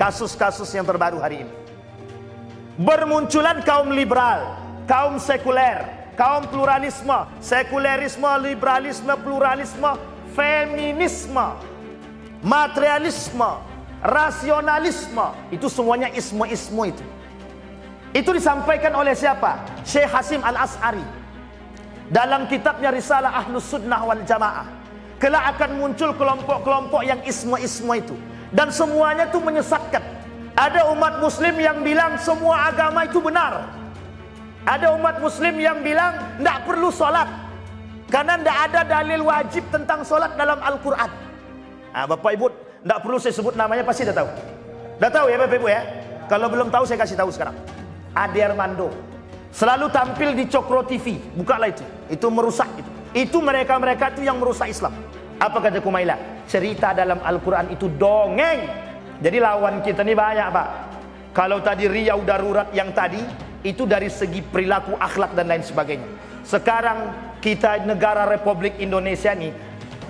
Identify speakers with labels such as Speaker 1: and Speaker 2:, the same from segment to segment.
Speaker 1: kasus-kasus yang terbaru hari ini. Bermunculan kaum liberal, kaum sekuler, kaum pluralisme, sekulerisme, liberalisme, pluralisme, feminisme, materialisme, rasionalisme. Itu semuanya isme-isme itu. Itu disampaikan oleh siapa? Syekh Hasim Al-As'ari dalam kitabnya Risalah Ahlus Sunnah wal Jamaah. Kelak akan muncul kelompok-kelompok yang isme-isme itu, dan semuanya itu menyesatkan. Ada umat muslim yang bilang semua agama itu benar. Ada umat muslim yang bilang tidak perlu sholat karena tidak ada dalil wajib tentang sholat dalam Al-Quran. Bapak ibu, tidak perlu saya sebut namanya, pasti dah tahu. Dah tahu ya Bapak ibu ya. Kalau belum tahu saya kasih tahu sekarang. Ade Armando selalu tampil di Cokro TV, bukalah itu. Itu merusak itu. Itu mereka-mereka itu yang merusak Islam. Apa kata Kumaila? Cerita dalam Al-Quran itu dongeng. Jadi lawan kita ini banyak Pak. Kalau tadi Riau darurat yang tadi itu dari segi perilaku, akhlak dan lain sebagainya. Sekarang kita negara Republik Indonesia nih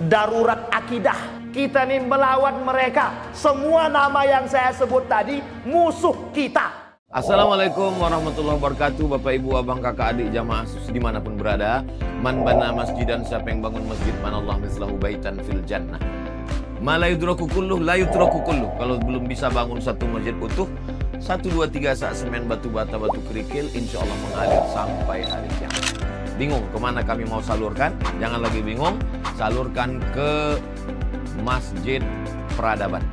Speaker 1: darurat akidah. Kita nih melawan mereka. Semua nama yang saya sebut tadi musuh kita.
Speaker 2: Assalamualaikum warahmatullahi wabarakatuh. Bapak ibu abang kakak adik jamaah dimanapun berada. Man bana masjidan, siapa yang bangun masjid, manallah mislahu baitan fil jannah. Ma la yudraku kulluh la yutraku kulluh. Kalau belum bisa bangun satu masjid utuh, 1, 2, 3 sak semen batu bata batu kerikil, insya Allah mengalir sampai hari kiamat. Bingung kemana kami mau salurkan? Jangan lagi bingung, salurkan ke Masjid Peradaban.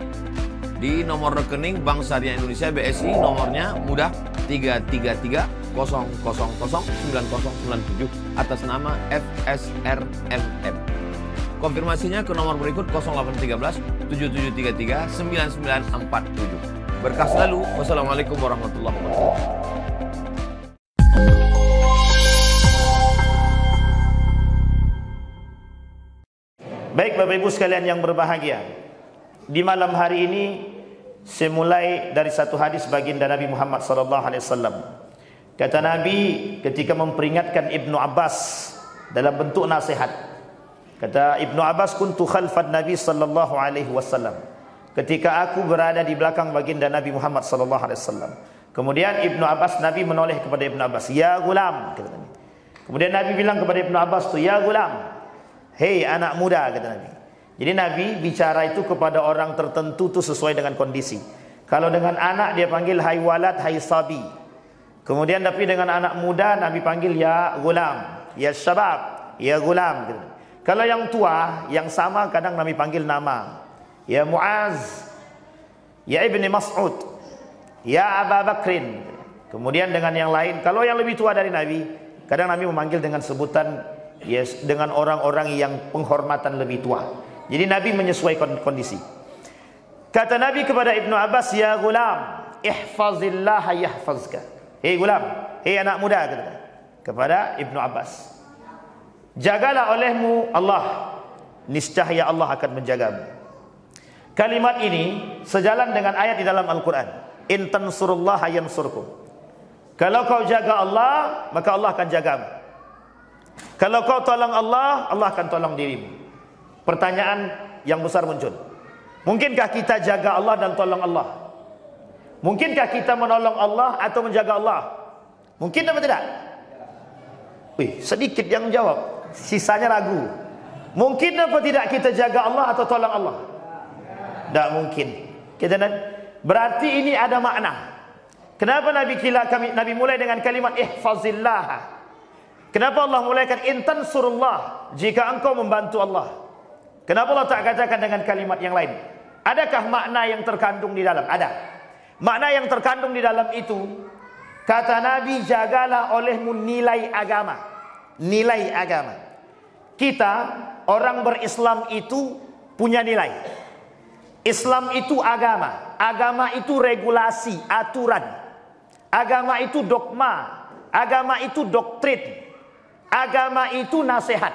Speaker 2: Di nomor rekening Bank Syariah Indonesia BSI, nomornya mudah 33300009097 atas nama FSRMM. Konfirmasinya ke nomor berikut 0813 7733 9947. Berkah selalu. Wassalamualaikum warahmatullahi wabarakatuh.
Speaker 1: Baik Bapak Ibu sekalian yang berbahagia, di malam hari ini saya mulai dari satu hadis baginda Nabi Muhammad SAW. Kata Nabi ketika memperingatkan Ibnu Abbas dalam bentuk nasihat. Kata Ibnu Abbas, kuntu khalfan Nabi sallallahu alaihi wasallam. Ketika aku berada di belakang baginda Nabi Muhammad sallallahu alaihi wasallam. Kemudian Ibnu Abbas, Nabi menoleh kepada Ibnu Abbas, "Ya gulam," kata Nabi. Kemudian Nabi bilang kepada Ibnu Abbas tu, "Ya gulam." Hei anak muda, kata Nabi. Jadi Nabi bicara itu kepada orang tertentu tu sesuai dengan kondisi. Kalau dengan anak dia panggil hai walad, hai sabi. Kemudian tapi dengan anak muda Nabi panggil ya gulam, ya syabab, ya gulam gitu. Kalau yang tua, yang sama kadang Nabi panggil nama. Ya Muaz, ya Ibni Mas'ud, ya Abu Bakrin. Kemudian dengan yang lain, kalau yang lebih tua dari Nabi, kadang Nabi memanggil dengan sebutan yes, dengan orang-orang yang penghormatan lebih tua. Jadi Nabi menyesuaikan kondisi. Kata Nabi kepada Ibnu Abbas, "Ya gulam, ihfazillah yahfazka." Hei gulam, hei anak muda, kata kepada Ibnu Abbas, jagalah olehmu Allah, niscaya Allah akan menjagamu. Kalimat ini sejalan dengan ayat di dalam Al-Quran, in tansurullaha yansurkum. Kalau kau jaga Allah, maka Allah akan jagamu. Kalau kau tolong Allah, Allah akan tolong dirimu. Pertanyaan yang besar muncul, mungkinkah kita jaga Allah dan tolong Allah? Mungkinkah kita menolong Allah atau menjaga Allah? Mungkin atau tidak? Sedikit yang jawab, sisanya ragu. Mungkin apa tidak kita jaga Allah atau tolong Allah? Tidak mungkin. Berarti ini ada makna. Kenapa Nabi mulai dengan kalimat ihfazillah? Kenapa Allah mulaikan intan surullah, jika engkau membantu Allah? Kenapa Allah tak katakan dengan kalimat yang lain? Adakah makna yang terkandung di dalam? Ada. Makna yang terkandung di dalam itu, kata Nabi, jagalah olehmu nilai agama. Nilai agama. Kita orang berislam itu punya nilai. Islam itu agama. Agama itu regulasi, aturan. Agama itu dogma. Agama itu doktrin. Agama itu nasihat.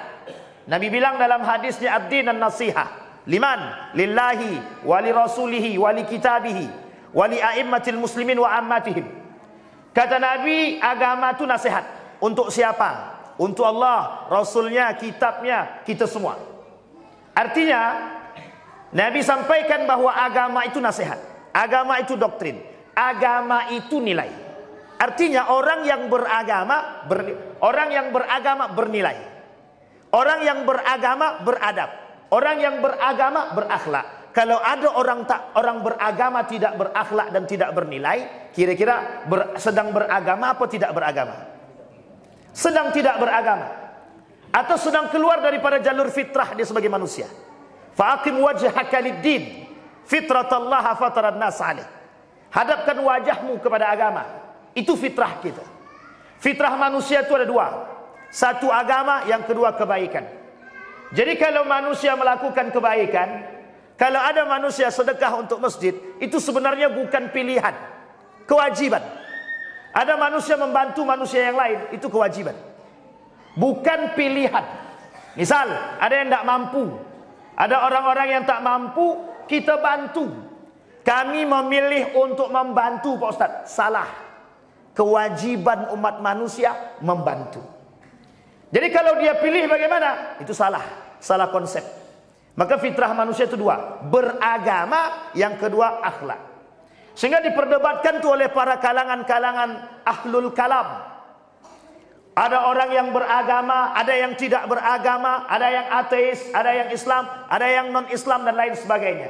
Speaker 1: Nabi bilang dalam hadisnya, ad-din an-nasihah. Liman? Lillahi, wali rasulihi, wali kitabihi, wali a'immatil muslimin wa ammatihim. Kata Nabi, agama itu nasihat. Untuk siapa? Untuk Allah, Rasulnya, kitabnya, kita semua. Artinya Nabi sampaikan bahwa agama itu nasihat. Agama itu doktrin. Agama itu nilai. Artinya orang yang beragama bernilai. Orang yang beragama beradab. Orang yang beragama berakhlak. Kalau ada orang beragama tidak berakhlak dan tidak bernilai, kira-kira sedang beragama apa tidak beragama? Sedang tidak beragama. Atau sedang keluar daripada jalur fitrah dia sebagai manusia. Fa'aqim wajhaka lid-din fitratallaha fataran nas 'alaih. Hadapkan wajahmu kepada agama. Itu fitrah kita. Fitrah manusia itu ada dua. Satu agama, yang kedua kebaikan. Jadi kalau manusia melakukan kebaikan, kalau ada manusia sedekah untuk masjid, itu sebenarnya bukan pilihan, kewajiban. Ada manusia membantu manusia yang lain, itu kewajiban, bukan pilihan. Misal ada yang tidak mampu, ada orang-orang yang tak mampu, kita bantu. Kami memilih untuk membantu Pak Ustadz. Salah. Kewajiban umat manusia membantu. Jadi kalau dia pilih bagaimana? Itu salah. Salah konsep. Maka fitrah manusia itu dua. Beragama, yang kedua akhlak. Sehingga diperdebatkan tuh oleh para kalangan-kalangan ahlul kalam. Ada orang yang beragama, ada yang tidak beragama, ada yang ateis, ada yang Islam, ada yang non-Islam dan lain sebagainya.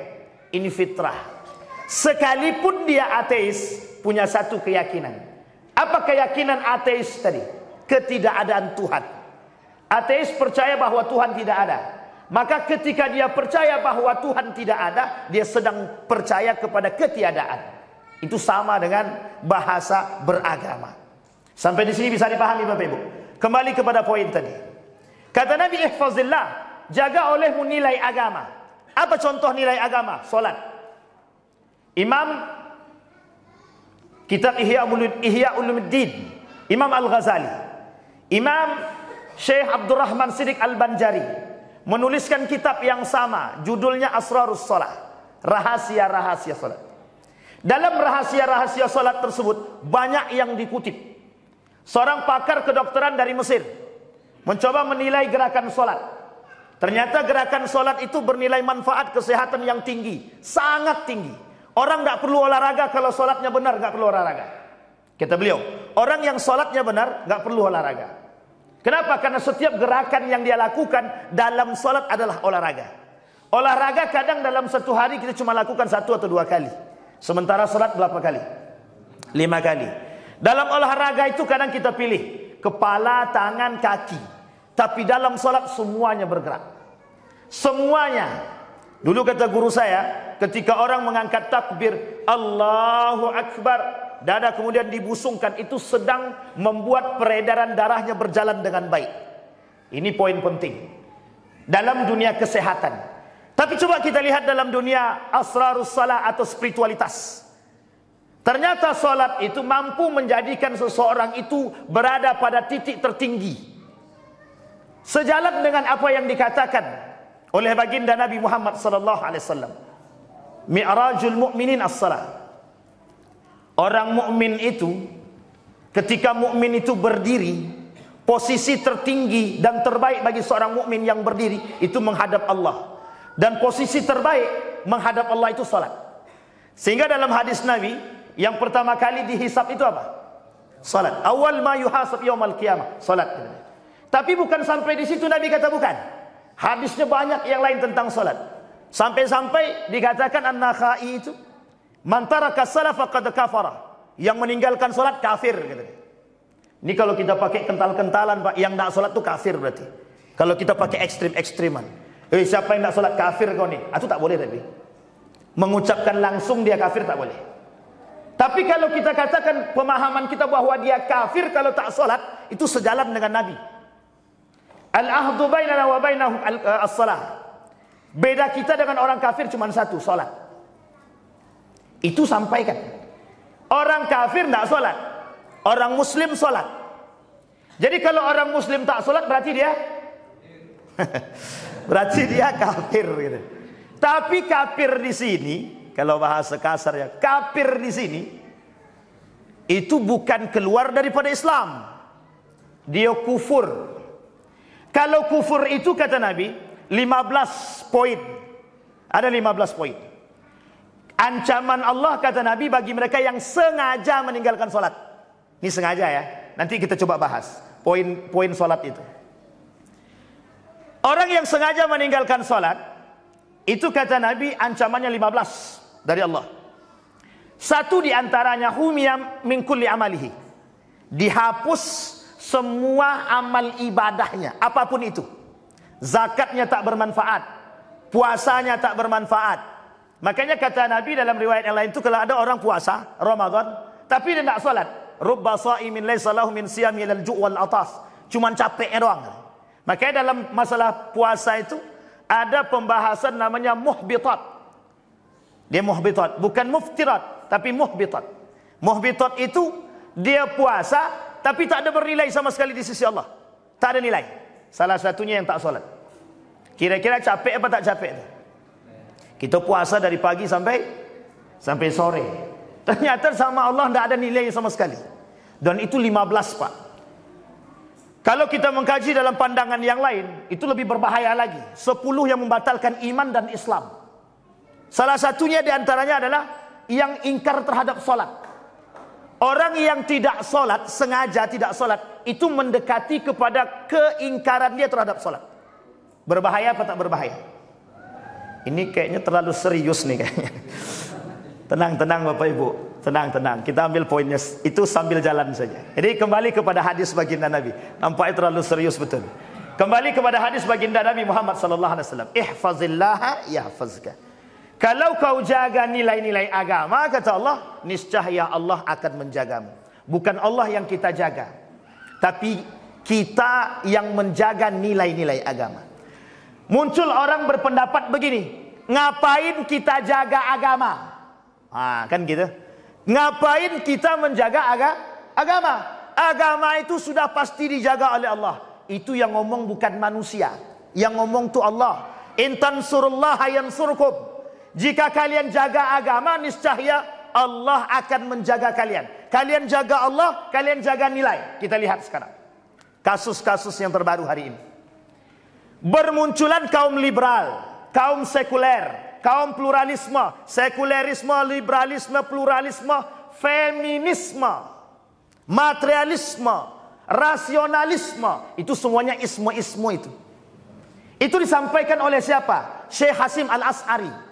Speaker 1: Ini fitrah. Sekalipun dia ateis, punya satu keyakinan. Apa keyakinan ateis tadi? Ketidakadaan Tuhan. Ateis percaya bahwa Tuhan tidak ada. Maka ketika dia percaya bahwa Tuhan tidak ada, dia sedang percaya kepada ketiadaan. Itu sama dengan bahasa beragama. Sampai di sini bisa dipahami Bapak Ibu. Kembali kepada poin tadi. Kata Nabi, ihfazillah, jaga olehmu nilai agama. Apa contoh nilai agama? Solat. Imam kitab Ihya Ulumuddin, Imam Al-Ghazali, Imam Syekh Abdurrahman Siddiq Al-Banjari menuliskan kitab yang sama, judulnya Asrarus Shalah, rahasia-rahasia salat. Dalam rahasia-rahasia salat tersebut banyak yang dikutip. Seorang pakar kedokteran dari Mesir mencoba menilai gerakan salat. Ternyata gerakan salat itu bernilai manfaat kesehatan yang tinggi, sangat tinggi. Orang tidak perlu olahraga kalau salatnya benar, nggak perlu olahraga. Kata beliau, orang yang salatnya benar nggak perlu olahraga. Kenapa? Karena setiap gerakan yang dia lakukan dalam salat adalah olahraga. Olahraga kadang dalam satu hari kita cuma lakukan 1 atau 2 kali. Sementara salat berapa kali? 5 kali. Dalam olahraga itu kadang kita pilih kepala, tangan, kaki. Tapi dalam salat semuanya bergerak. Semuanya. Dulu kata guru saya, ketika orang mengangkat takbir Allahu Akbar, dada kemudian dibusungkan, itu sedang membuat peredaran darahnya berjalan dengan baik. Ini poin penting dalam dunia kesehatan. Tapi coba kita lihat dalam dunia asrarus salat atau spiritualitas. Ternyata salat itu mampu menjadikan seseorang itu berada pada titik tertinggi. Sejalan dengan apa yang dikatakan oleh baginda Nabi Muhammad sallallahu alaihi wasallam, mi'rajul mu'minin as-salah. Orang mukmin itu, ketika mukmin itu berdiri, posisi tertinggi dan terbaik bagi seorang mukmin yang berdiri itu menghadap Allah. Dan posisi terbaik menghadap Allah itu salat. Sehingga dalam hadis Nabi, yang pertama kali dihisab itu apa? Salat. Awal ma yuhasab yaumal qiyamah, salat. Tapi bukan sampai di situ Nabi kata bukan. Hadisnya banyak yang lain tentang salat. Sampai-sampai dikatakan an-Nakhai itu, man taraka salat faqad kafara. Yang meninggalkan salat kafir gitu. Ini kalau kita pakai kental-kentalan Pak, yang tidak salat itu kafir berarti. Kalau kita pakai ekstrim-ekstriman. Siapa yang tidak salat kafir kau nih? Itu tak boleh tapi. Mengucapkan langsung dia kafir tak boleh. Tapi kalau kita katakan pemahaman kita bahwa dia kafir kalau tak salat, itu sejalan dengan Nabi. Al-ahdu bainana wa bainahum as-salah. Beda kita dengan orang kafir cuma satu, salat. Itu sampaikan. Orang kafir tidak salat, orang muslim salat. Jadi kalau orang muslim tak salat berarti dia berarti dia kafir gitu. Tapi kafir di sini, kalau bahasa kasar ya, kafir di sini itu bukan keluar daripada Islam. Dia kufur. Kalau kufur itu kata Nabi 15 poin. Ada 15 poin. Ancaman Allah kata Nabi bagi mereka yang sengaja meninggalkan solat. Ini sengaja ya. Nanti kita coba bahas poin-poin solat itu. Orang yang sengaja meninggalkan solat, itu kata Nabi ancamannya 15 dari Allah. Satu diantaranya humiyam min kulli amalihi. Dihapus semua amal ibadahnya, apapun itu. Zakatnya tak bermanfaat, puasanya tak bermanfaat. Makanya kata Nabi dalam riwayat yang lain itu, kalau ada orang puasa Ramadan tapi dia tak solat, rubba sha'imin laysa lahu min siyami ilal ju' wal atas, cuman capeknya doang. Makanya dalam masalah puasa itu ada pembahasan namanya muhbitat. Dia muhbitat, bukan muftirat, tapi muhbitat. Muhbitat itu dia puasa tapi tak ada bernilai sama sekali di sisi Allah. Tak ada nilai. Salah satunya yang tak solat. Kira-kira capek apa tak capek tu? Kita puasa dari pagi sampai sore. Ternyata sama Allah tidak ada nilai sama sekali. Dan itu 15 Pak. Kalau kita mengkaji dalam pandangan yang lain, itu lebih berbahaya lagi. 10 yang membatalkan iman dan Islam. Salah satunya diantaranya adalah yang ingkar terhadap solat. Orang yang tidak solat, sengaja tidak solat, itu mendekati kepada keingkaran dia terhadap solat. Berbahaya apa tak berbahaya? Ini kayaknya terlalu serius nih kayaknya. Tenang-tenang Bapak Ibu, tenang-tenang. Kita ambil poinnya itu sambil jalan saja. Jadi kembali kepada hadis baginda Nabi. Nampaknya terlalu serius betul. Kembali kepada hadis baginda Nabi Muhammad sallallahu alaihi wasallam. Ihfazillaha yahfazka. Kalau kau jaga nilai-nilai agama, kata Allah, niscaya Allah akan menjagamu. Bukan Allah yang kita jaga, tapi kita yang menjaga nilai-nilai agama. Muncul orang berpendapat begini, ngapain kita jaga agama? Kan gitu. Ngapain kita menjaga agama? Agama itu sudah pasti dijaga oleh Allah. Itu yang ngomong bukan manusia. Yang ngomong tu Allah. In tansurullaha yansurkum. Jika kalian jaga agama, niscaya Allah akan menjaga kalian. Kalian jaga Allah, kalian jaga nilai. Kita lihat sekarang kasus-kasus yang terbaru hari ini. Bermunculan kaum liberal, kaum sekuler, kaum pluralisme, sekulerisme, liberalisme, pluralisme, feminisme, materialisme, rasionalisme. Itu semuanya isme-isme itu. Itu disampaikan oleh siapa? Syekh Hasim Al-As'ari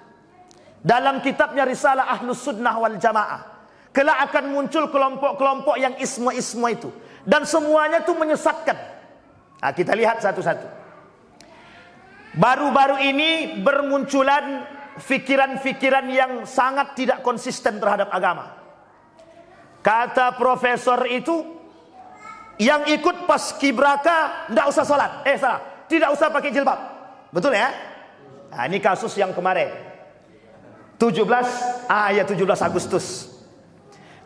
Speaker 1: dalam kitabnya Risalah Ahlus Sunnah wal Jamaah. Kelak akan muncul kelompok-kelompok yang isme-isme itu, dan semuanya itu menyesatkan. Kita lihat satu-satu. Baru-baru ini bermunculan fikiran-fikiran yang sangat tidak konsisten terhadap agama. Kata profesor itu, yang ikut paskibraka tidak usah sholat. Salah, tidak usah pakai jilbab. Betul ya? Nah, ini kasus yang kemarin 17 Agustus.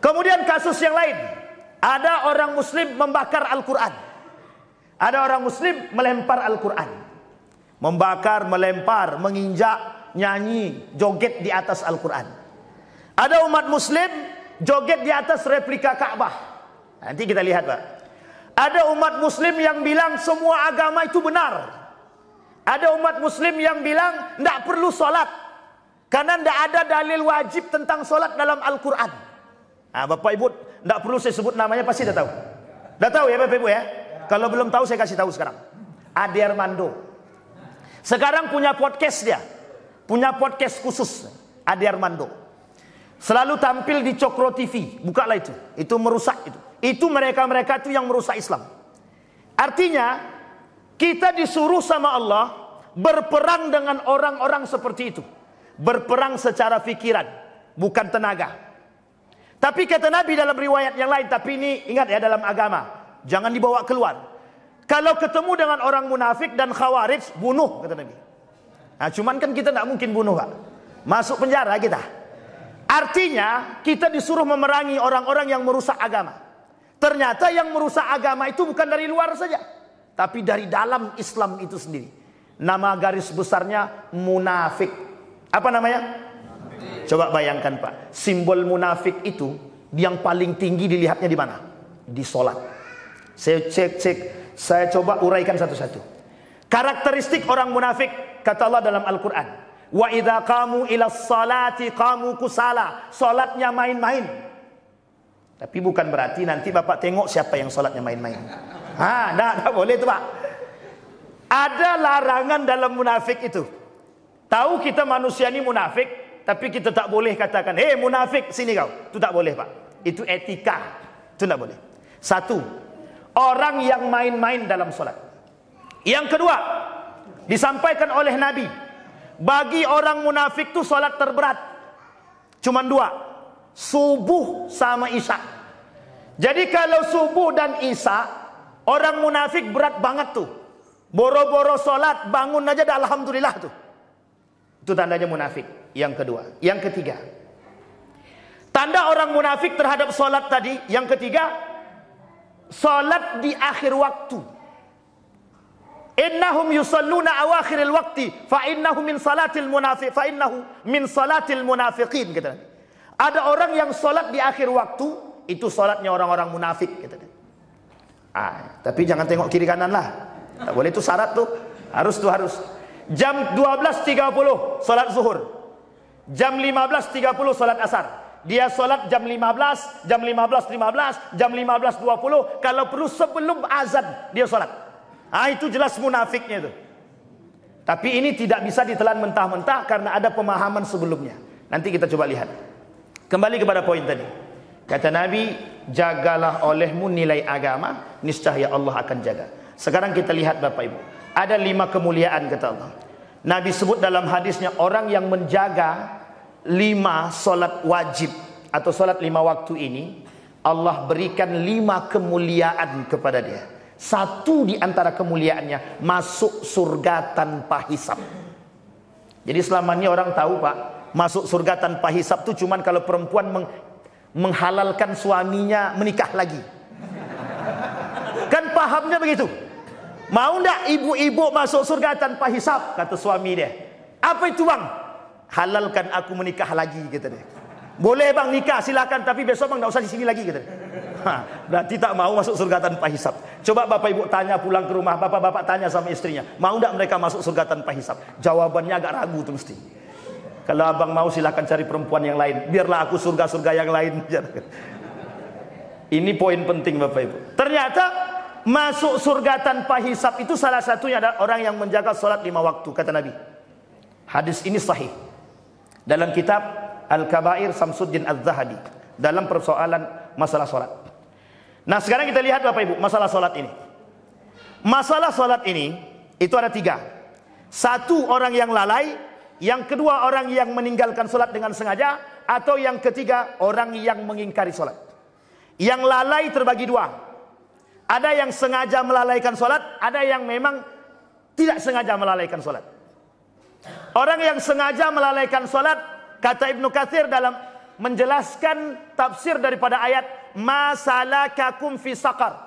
Speaker 1: Kemudian kasus yang lain, ada orang muslim membakar Al-Quran. Ada orang muslim melempar Al-Quran. Membakar, melempar, menginjak, nyanyi, joget di atas Al-Quran. Ada umat muslim joget di atas replika Ka'bah. Nanti kita lihat Pak. Ada umat muslim yang bilang semua agama itu benar. Ada umat muslim yang bilang tidak perlu sholat, karena tidak ada dalil wajib tentang sholat dalam Al-Quran. Bapak Ibu tidak perlu saya sebut namanya, pasti dah tahu. Dah tahu ya Bapak Ibu ya. Kalau belum tahu saya kasih tahu sekarang. Ade Armando. Sekarang punya podcast dia. Punya podcast khusus. Ade Armando. Selalu tampil di Cokro TV. Bukalah itu. Itu merusak itu. Itu mereka-mereka itu yang merusak Islam. Artinya kita disuruh sama Allah berperang dengan orang-orang seperti itu. Berperang secara fikiran, bukan tenaga. Tapi kata Nabi dalam riwayat yang lain, tapi ini ingat ya, dalam agama jangan dibawa keluar. Kalau ketemu dengan orang munafik dan khawarij, bunuh, kata Nabi. Cuman kan kita tidak mungkin bunuh Pak. Masuk penjara kita. Artinya kita disuruh memerangi orang-orang yang merusak agama. Ternyata yang merusak agama itu bukan dari luar saja, tapi dari dalam Islam itu sendiri. Nama garis besarnya munafik. Apa namanya? Coba bayangkan Pak, simbol munafik itu yang paling tinggi dilihatnya di mana? Di sholat. Saya coba uraikan satu-satu. Karakteristik orang munafik, kata Allah dalam Al-Quran, Wa idza qamu ila sholati qamu kusala. Salatnya main-main. Tapi bukan berarti nanti Bapak tengok siapa yang salatnya main-main. Enggak boleh itu, Pak. Ada larangan dalam munafik itu. Tahu kita manusia ini munafik, tapi kita tak boleh katakan, "Hei munafik, sini kau." Itu tak boleh, Pak. Itu etika. Itu tak boleh. Satu, orang yang main-main dalam solat. Yang kedua, disampaikan oleh Nabi, bagi orang munafik itu solat terberat cuman 2, subuh sama isya. Jadi kalau subuh dan isya, orang munafik berat banget tuh. Boro-boro solat, bangun aja dah alhamdulillah tuh. Itu tandanya munafik. Yang kedua. Yang ketiga, tanda orang munafik terhadap solat tadi. Yang ketiga, solat di akhir waktu. Innahum yusalluna awakhiril waqti fa innahu min salatil munafiq fa innahu min salatil munafiqin, kata. Ada orang yang solat di akhir waktu, itu solatnya orang-orang munafik, kata. Tapi jangan tengok kiri kanan lah. Tak boleh, itu syarat tuh. Harus. Jam 12.30 solat zuhur. Jam 15.30 solat asar. Dia solat jam 15, jam 15.15, jam 15.20. Kalau perlu sebelum azan dia solat. Itu jelas munafiknya itu. Tapi ini tidak bisa ditelan mentah-mentah karena ada pemahaman sebelumnya. Nanti kita coba lihat. Kembali kepada poin tadi. Kata Nabi, jagalah olehmu nilai agama, niscaya Allah akan jaga. Sekarang kita lihat Bapak Ibu. Ada 5 kemuliaan kata Allah. Nabi sebut dalam hadisnya, orang yang menjaga 5 solat wajib atau solat 5 waktu ini, Allah berikan 5 kemuliaan kepada dia. Satu di antara kemuliaannya, masuk surga tanpa hisab. Jadi selama ini orang tahu, Pak, masuk surga tanpa hisab itu cuman kalau perempuan menghalalkan suaminya menikah lagi. Kan pahamnya begitu. Mau ndak ibu-ibu masuk surga tanpa hisab? Kata suami dia. Apa itu, Bang? Halalkan aku menikah lagi, kata dia. Boleh Bang nikah, silakan, tapi besok Bang enggak usah di sini lagi, kata dia. Berarti tak mau masuk surga tanpa hisab. Coba Bapak Ibu tanya pulang ke rumah, bapak-bapak tanya sama istrinya, mau enggak mereka masuk surga tanpa hisab? Jawabannya agak ragu tuh mesti. Kalau abang mau silakan cari perempuan yang lain, biarlah aku surga-surga yang lain. Ini poin penting Bapak Ibu. Ternyata masuk surga tanpa hisab itu salah satunya adalah orang yang menjaga salat 5 waktu, kata Nabi. Hadis ini sahih dalam kitab Al-Kabair Samsuddin Az-Zahabi dalam persoalan masalah salat. Nah sekarang kita lihat Bapak Ibu masalah salat ini. Masalah salat ini itu ada 3. Satu, orang yang lalai. Yang kedua, orang yang meninggalkan salat dengan sengaja. Atau yang ketiga, orang yang mengingkari salat. Yang lalai terbagi 2. Ada yang sengaja melalaikan salat, ada yang memang tidak sengaja melalaikan salat. Orang yang sengaja melalaikan salat, kata Ibnu Katsir dalam menjelaskan tafsir daripada ayat ma salakakum fi saqar.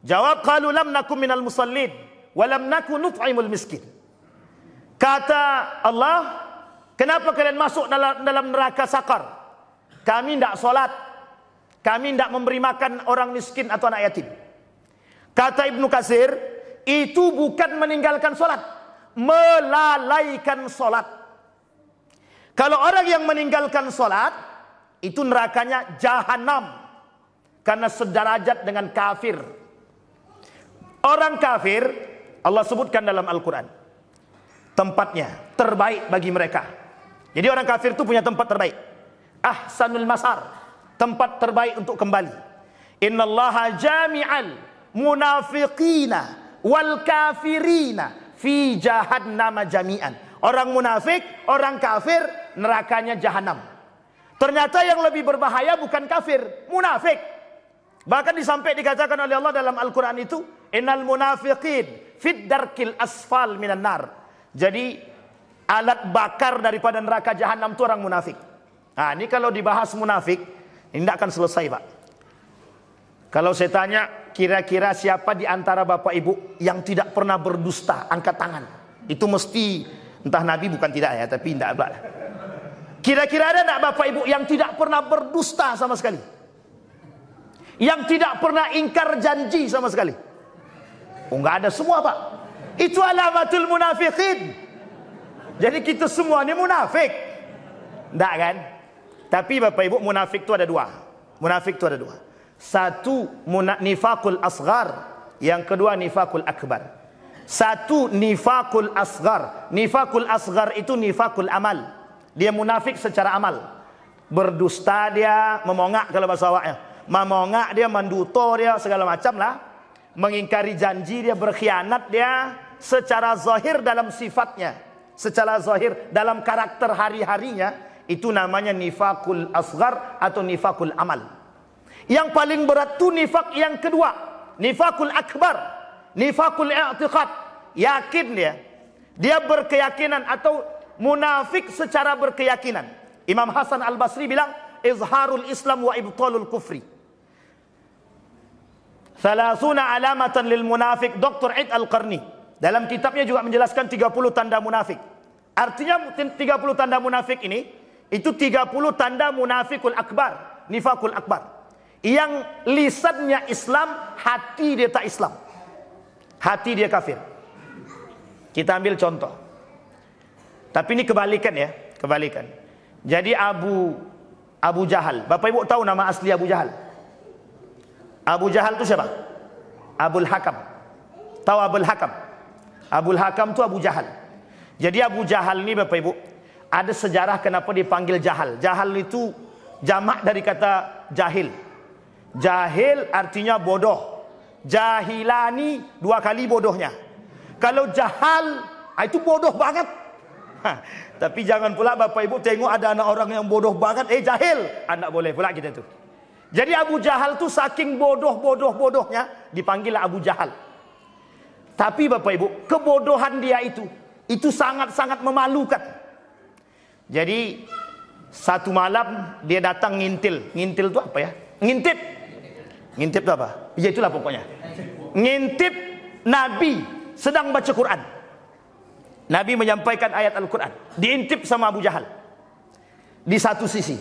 Speaker 1: Jawab, qalu lam nakum minal musallin wa lam naku nut'imul miskin. Kata Allah, kenapa kalian masuk dalam neraka sakar? Kami tidak solat, kami tidak memberi makan orang miskin atau anak yatim. Kata Ibnu Katsir, itu bukan meninggalkan solat, melalaikan solat. Kalau orang yang meninggalkan solat, itu nerakanya jahanam, karena sederajat dengan kafir. Orang kafir, Allah sebutkan dalam Al-Quran, tempatnya terbaik bagi mereka. Jadi orang kafir itu punya tempat terbaik. Ahsanul masar, tempat terbaik untuk kembali. Innallaha jami'al munafiqina wal kafirina fi jahannama jami'an. Orang munafik, orang kafir, nerakanya jahanam. Ternyata yang lebih berbahaya bukan kafir, munafik. Bahkan sampai dikatakan oleh Allah dalam Al-Quran itu, innal munafiqin fid darkil asfal minan nar. Jadi alat bakar daripada neraka jahanam itu orang munafik. Nah ini kalau dibahas munafik, ini tidak akan selesai Pak. Kalau saya tanya, kira-kira siapa di antara Bapak Ibu yang tidak pernah berdusta? Angkat tangan. Itu mesti, entah Nabi bukan tidak ya, tapi tidak ada. Kira-kira ada tidak Bapak Ibu yang tidak pernah berdusta sama sekali? Yang tidak pernah ingkar janji sama sekali? Oh enggak ada semua Pak. Itu alamatul munafiqin. Jadi kita semua ni munafik. Tak kan? Tapi Bapak Ibu, munafik tu ada dua. Munafik tu ada dua. Satu nifaqul asghar, yang kedua nifaqul akbar. Satu nifaqul asghar. Nifaqul asghar itu nifaqul amal. Dia munafik secara amal. Berdusta dia, memongak kalau bahasa awaknya. Memongak dia, menduto dia, segala macam lah. Mengingkari janji dia, berkhianat dia secara zahir dalam sifatnya, secara zahir dalam karakter hari-harinya. Itu namanya nifaqul asghar atau nifaqul amal. Yang paling berat tu nifaq yang kedua, nifaqul akbar, nifaqul i'tiqad. Yakin dia berkeyakinan atau munafik secara berkeyakinan. Imam Hasan Al-Basri bilang izharul Islam wa ibtalul kufri. 30 alamatan lil munafik. Dr. Id Al-Qarni dalam kitabnya juga menjelaskan 30 tanda munafik. Artinya 30 tanda munafik ini, itu 30 tanda munafikul akbar, nifakul akbar. Yang lisannya Islam, hati dia tak Islam, hati dia kafir. Kita ambil contoh. Tapi ini kebalikan ya, kebalikan. Jadi Abu Jahal, Bapak Ibu tahu nama asli Abu Jahal? Abu Jahal itu siapa? Abul Hakam. Tahu Abul Hakam? Abul Hakam itu Abu Jahal. Jadi Abu Jahal ini Bapak Ibu, ada sejarah kenapa dipanggil Jahal. Jahal itu jamak dari kata jahil. Jahil artinya bodoh. Jahilani, 2 kali bodohnya. Kalau jahal, itu bodoh banget. Tapi jangan pula Bapak Ibu tengok ada anak orang yang bodoh banget, jahil. Anak boleh pula kita tu. Jadi Abu Jahal tu saking bodohnya dipanggil Abu Jahal. Tapi Bapak Ibu, kebodohan dia itu sangat-sangat memalukan. Jadi satu malam dia datang ngintil. Ngintil itu apa ya? Ngintip. Ngintip itu apa? Ya itulah pokoknya. Ngintip Nabi sedang baca Quran. Nabi menyampaikan ayat Al-Quran. Diintip sama Abu Jahal. Di satu sisi.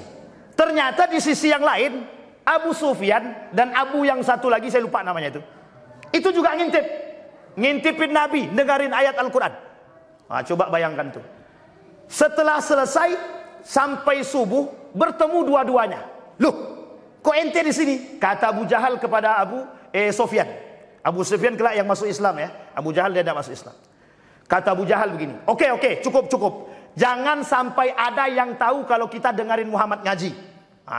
Speaker 1: Ternyata di sisi yang lain, Abu Sufyan dan Abu yang satu lagi, saya lupa namanya itu juga ngintip. Ngintipin Nabi, dengarin ayat Al-Quran. Coba bayangkan tuh. Setelah selesai, sampai subuh, bertemu dua-duanya. Loh, kok ente di sini? Kata Abu Jahal kepada Sufyan. Abu Sufyan kelak yang masuk Islam ya. Abu Jahal dia tidak masuk Islam. Kata Abu Jahal begini, oke, cukup. Jangan sampai ada yang tahu kalau kita dengarin Muhammad ngaji.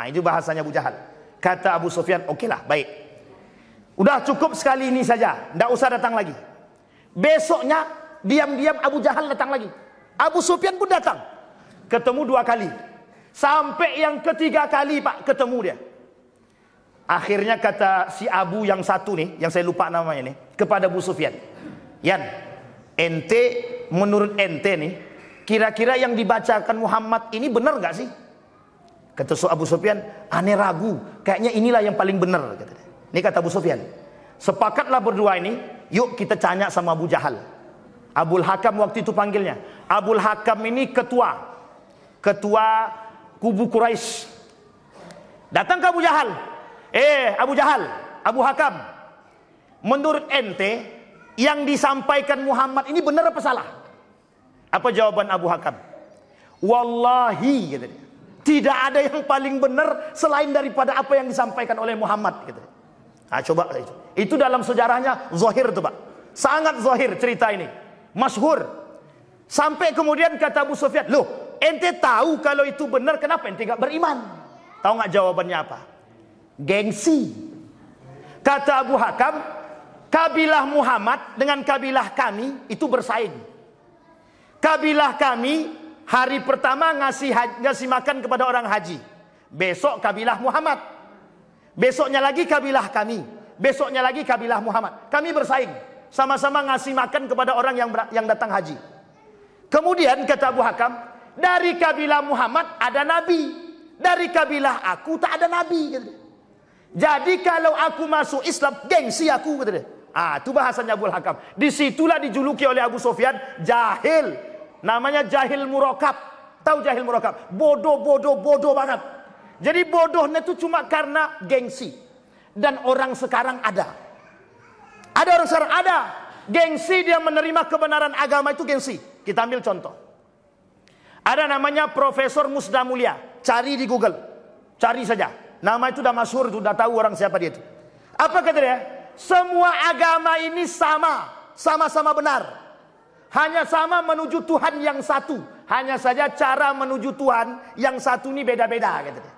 Speaker 1: Itu bahasanya Abu Jahal. Kata Abu Sufyan, oke lah, baik. Udah cukup sekali ini saja, tidak usah datang lagi. Besoknya, diam-diam Abu Jahal datang lagi. Abu Sufyan pun datang. Ketemu 2 kali. Sampai yang ketiga kali Pak, ketemu dia. Akhirnya kata si Abu yang satu nih, yang saya lupa namanya nih, kepada Abu Sufyan. Yan, ente, menurut ente nih, kira-kira yang dibacakan Muhammad ini benar gak sih? Kata Abu Sufyan, aneh ragu, kayaknya inilah yang paling benar. Ini kata Abu Sufyan. Sepakatlah berdua ini, yuk kita tanya sama Abu Jahal. Abul Hakam waktu itu panggilnya. Abul Hakam ini ketua kubu Quraisy. Datang ke Abu Jahal. Abu Jahal, Abu Hakam, menurut ente yang disampaikan Muhammad ini benar apa salah? Apa jawaban Abu Hakam? Wallahi, kata dia, tidak ada yang paling benar selain daripada apa yang disampaikan oleh Muhammad, kata dia. Coba itu dalam sejarahnya zahir tuh Pak, sangat zahir cerita ini, masyhur. Sampai kemudian kata Abu Sufyan, loh ente tahu kalau itu benar, kenapa ente gak beriman? Tahu gak jawabannya apa? Gengsi. Kata Abu Hakam, kabilah Muhammad dengan kabilah kami itu bersaing. Kabilah kami hari pertama ngasih makan kepada orang haji. Besok kabilah Muhammad. Besoknya lagi kabilah kami. Besoknya lagi kabilah Muhammad. Kami bersaing. Sama-sama ngasih makan kepada orang yang datang haji. Kemudian kata Abu Hakam, dari kabilah Muhammad ada nabi. Dari kabilah aku tak ada nabi. Jadi kalau aku masuk Islam, gengsi aku, kata dia. Itu bahasanya Abu Hakam. Disitulah dijuluki oleh Abu Sufyan jahil. Namanya jahil murakab. Tahu jahil murakab? Bodoh banget. Jadi bodohnya itu cuma karena gengsi. Dan orang sekarang ada. Ada orang sekarang ada. Gengsi dia menerima kebenaran agama itu gengsi. Kita ambil contoh. Ada namanya Profesor Musda Mulia. Cari di Google. Cari saja. Nama itu udah masyhur, sudah tahu orang siapa dia itu. Apa kata dia? Semua agama ini sama. Sama-sama benar. Hanya sama menuju Tuhan yang satu. Hanya saja cara menuju Tuhan yang satu ini beda-beda, kata dia.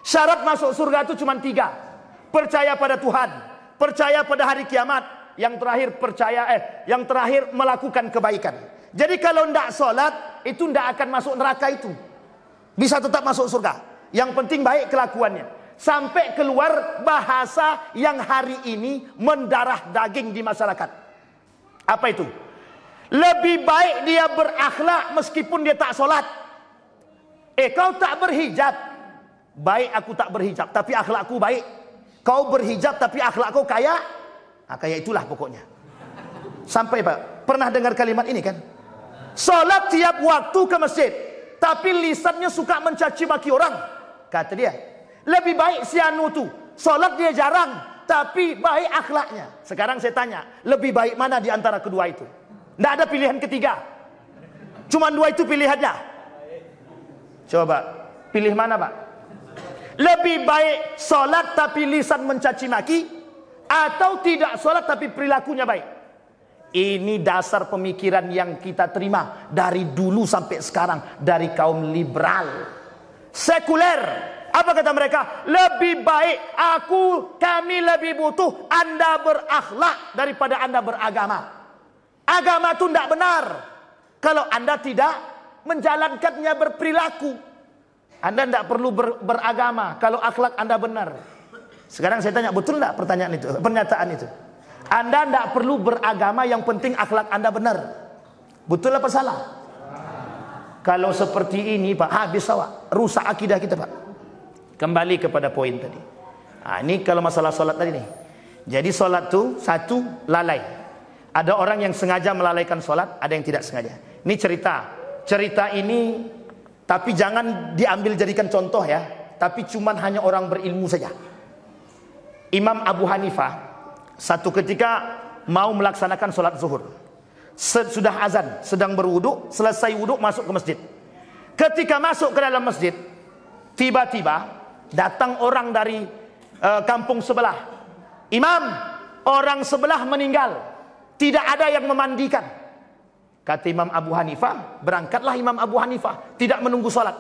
Speaker 1: Syarat masuk surga itu cuma 3. Percaya pada Tuhan. Percaya pada hari kiamat. Yang terakhir melakukan kebaikan. Jadi kalau tidak sholat, itu tidak akan masuk neraka itu. Bisa tetap masuk surga. Yang penting baik kelakuannya. Sampai keluar bahasa yang hari ini mendarah daging di masyarakat. Apa itu? Lebih baik dia berakhlak meskipun dia tak sholat. Kau tak berhijab. Baik aku tak berhijab, tapi akhlakku baik. Kau berhijab tapi akhlak kau kaya. Kayak itulah pokoknya. Sampai Pak, pernah dengar kalimat ini kan? Sholat tiap waktu ke masjid, tapi lisannya suka mencaci maki orang. Kata dia, lebih baik si anu tuh, sholat dia jarang, tapi baik akhlaknya. Sekarang saya tanya, lebih baik mana di antara kedua itu? Tidak ada pilihan ketiga. Cuma 2 itu pilihannya. Coba, pilih mana Pak? Lebih baik sholat tapi lisan mencaci maki, atau tidak sholat tapi perilakunya baik? Ini dasar pemikiran yang kita terima dari dulu sampai sekarang dari kaum liberal, sekuler. Apa kata mereka? Lebih baik kami lebih butuh Anda berakhlak daripada Anda beragama. Agama itu tidak benar kalau Anda tidak menjalankannya berperilaku. Anda tidak perlu beragama kalau akhlak Anda benar. Sekarang saya tanya, betul tidak pernyataan itu? Anda tidak perlu beragama, yang penting akhlak Anda benar. Betul apa salah? Kalau seperti ini Pak, habis awak, rusak akidah kita Pak. Kembali kepada poin tadi. Ini kalau masalah solat tadi nih. Jadi solat tuh satu, lalai. Ada orang yang sengaja melalaikan solat, ada yang tidak sengaja. Ini cerita ini, tapi jangan diambil jadikan contoh ya. Tapi cuman hanya orang berilmu saja. Imam Abu Hanifah satu ketika mau melaksanakan sholat zuhur. Sudah azan, sedang berwuduk, selesai wuduk masuk ke masjid. Ketika masuk ke dalam masjid, tiba-tiba datang orang dari kampung sebelah. Imam, orang sebelah meninggal, tidak ada yang memandikan. Kata Imam Abu Hanifah, berangkatlah Imam Abu Hanifah, tidak menunggu sholat.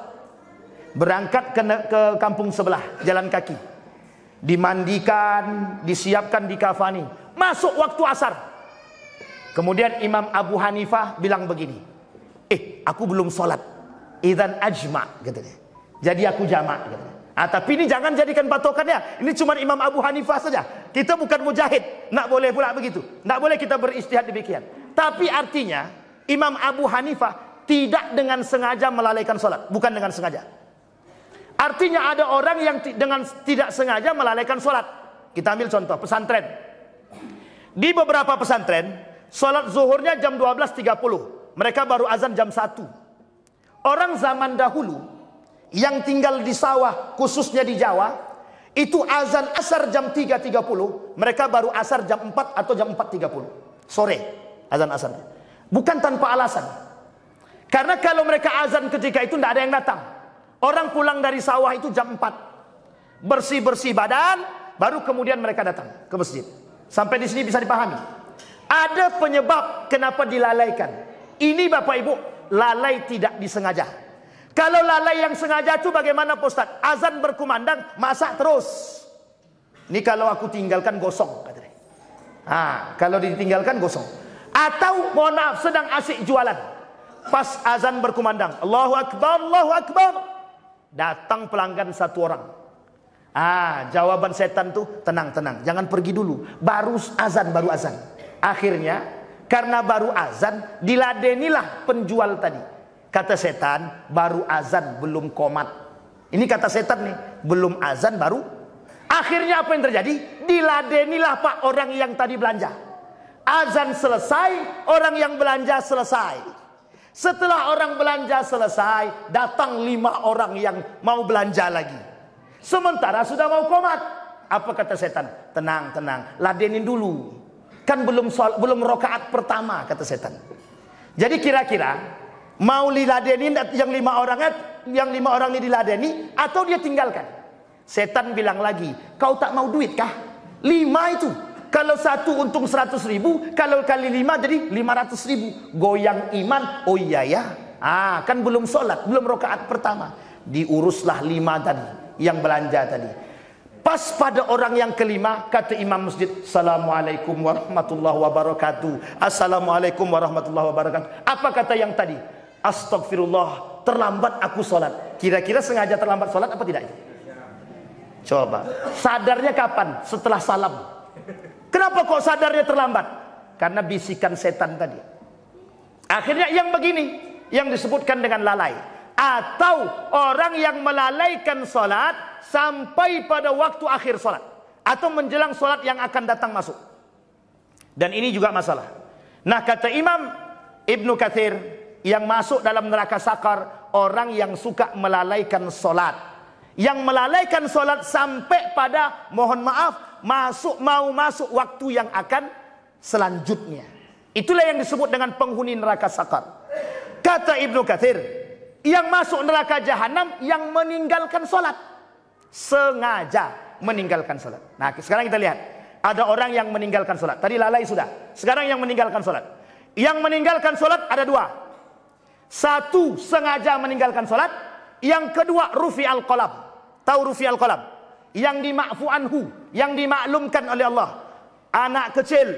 Speaker 1: Berangkat ke kampung sebelah, jalan kaki. Dimandikan, disiapkan, dikafani. Masuk waktu asar. Kemudian Imam Abu Hanifah bilang begini, aku belum sholat. Idzan ajma, katanya. Jadi aku jamak, katanya. Tapi ini jangan jadikan patokannya. Ini cuma Imam Abu Hanifah saja. Kita bukan mujahid. Nak boleh pula begitu. Nak boleh kita beristihad demikian. Tapi artinya Imam Abu Hanifah tidak dengan sengaja melalaikan sholat. Bukan dengan sengaja. Artinya ada orang yang dengan tidak sengaja melalaikan sholat. Kita ambil contoh pesantren. Di beberapa pesantren, sholat zuhurnya jam 12.30. Mereka baru azan jam 1. Orang zaman dahulu yang tinggal di sawah, khususnya di Jawa, itu azan asar jam 3.30. Mereka baru asar jam 4 atau jam 4.30 sore azan asarnya. Bukan tanpa alasan. Karena kalau mereka azan ketika itu tidak ada yang datang. Orang pulang dari sawah itu jam 4. Bersih-bersih badan, baru kemudian mereka datang ke masjid. Sampai di sini bisa dipahami. Ada penyebab kenapa dilalaikan. Ini Bapak Ibu, lalai tidak disengaja. Kalau lalai yang sengaja itu bagaimana Pak Ustaz? Azan berkumandang, masak terus. Ini kalau aku tinggalkan gosong, katanya. Kalau ditinggalkan gosong. Atau mohon maaf, sedang asik jualan. Pas azan berkumandang, Allahu Akbar, Allahu Akbar. Datang pelanggan 1 orang. Jawaban setan tuh, tenang, jangan pergi dulu. Baru azan. Akhirnya, karena baru azan, diladenilah penjual tadi. Kata setan, baru azan belum komat. Ini kata setan nih, belum azan baru. Akhirnya apa yang terjadi? Diladenilah Pak orang yang tadi belanja. Azan selesai, orang yang belanja selesai. Setelah orang belanja selesai, datang 5 orang yang mau belanja lagi. Sementara sudah mau komat. Apa kata setan? Tenang, ladenin dulu. Kan belum rakaat pertama, kata setan. Jadi kira-kira Mau diladeni yang 5 orang ini diladeni atau dia tinggalkan? Setan bilang lagi, kau tak mau duit kah? 5 itu. Kalau 1 untung 100.000, kalau kali 5 jadi 500.000. Goyang iman, oh iya ya. Kan belum sholat, belum rakaat pertama. Diuruslah 5 tadi, yang belanja tadi. Pas pada orang yang kelima, kata imam masjid, Assalamualaikum warahmatullahi wabarakatuh. Assalamualaikum warahmatullahi wabarakatuh. Apa kata yang tadi? Astagfirullah, terlambat aku sholat. Kira-kira sengaja terlambat sholat apa tidak? Coba, sadarnya kapan? Setelah salam. Kenapa kok sadarnya terlambat? Karena bisikan setan tadi. Akhirnya yang begini, yang disebutkan dengan lalai. Atau orang yang melalaikan sholat sampai pada waktu akhir sholat. Atau menjelang sholat yang akan datang masuk. Dan ini juga masalah. Nah, kata Imam Ibnu Katsir, yang masuk dalam neraka sakar, orang yang suka melalaikan sholat. Yang melalaikan sholat sampai pada, mohon maaf, mau masuk waktu yang akan selanjutnya. Itulah yang disebut dengan penghuni neraka sakar. Kata Ibnu Katsir, yang masuk neraka jahanam yang meninggalkan sholat. Sengaja meninggalkan sholat. Nah, sekarang kita lihat. Ada orang yang meninggalkan sholat. Tadi lalai sudah. Sekarang yang meninggalkan sholat. Yang meninggalkan sholat ada 2. 1, sengaja meninggalkan sholat. Yang kedua, rufi al-qalam. Tahu rufi al-qalam? Yang dima'fu anhu, yang dimaklumkan oleh Allah. Anak kecil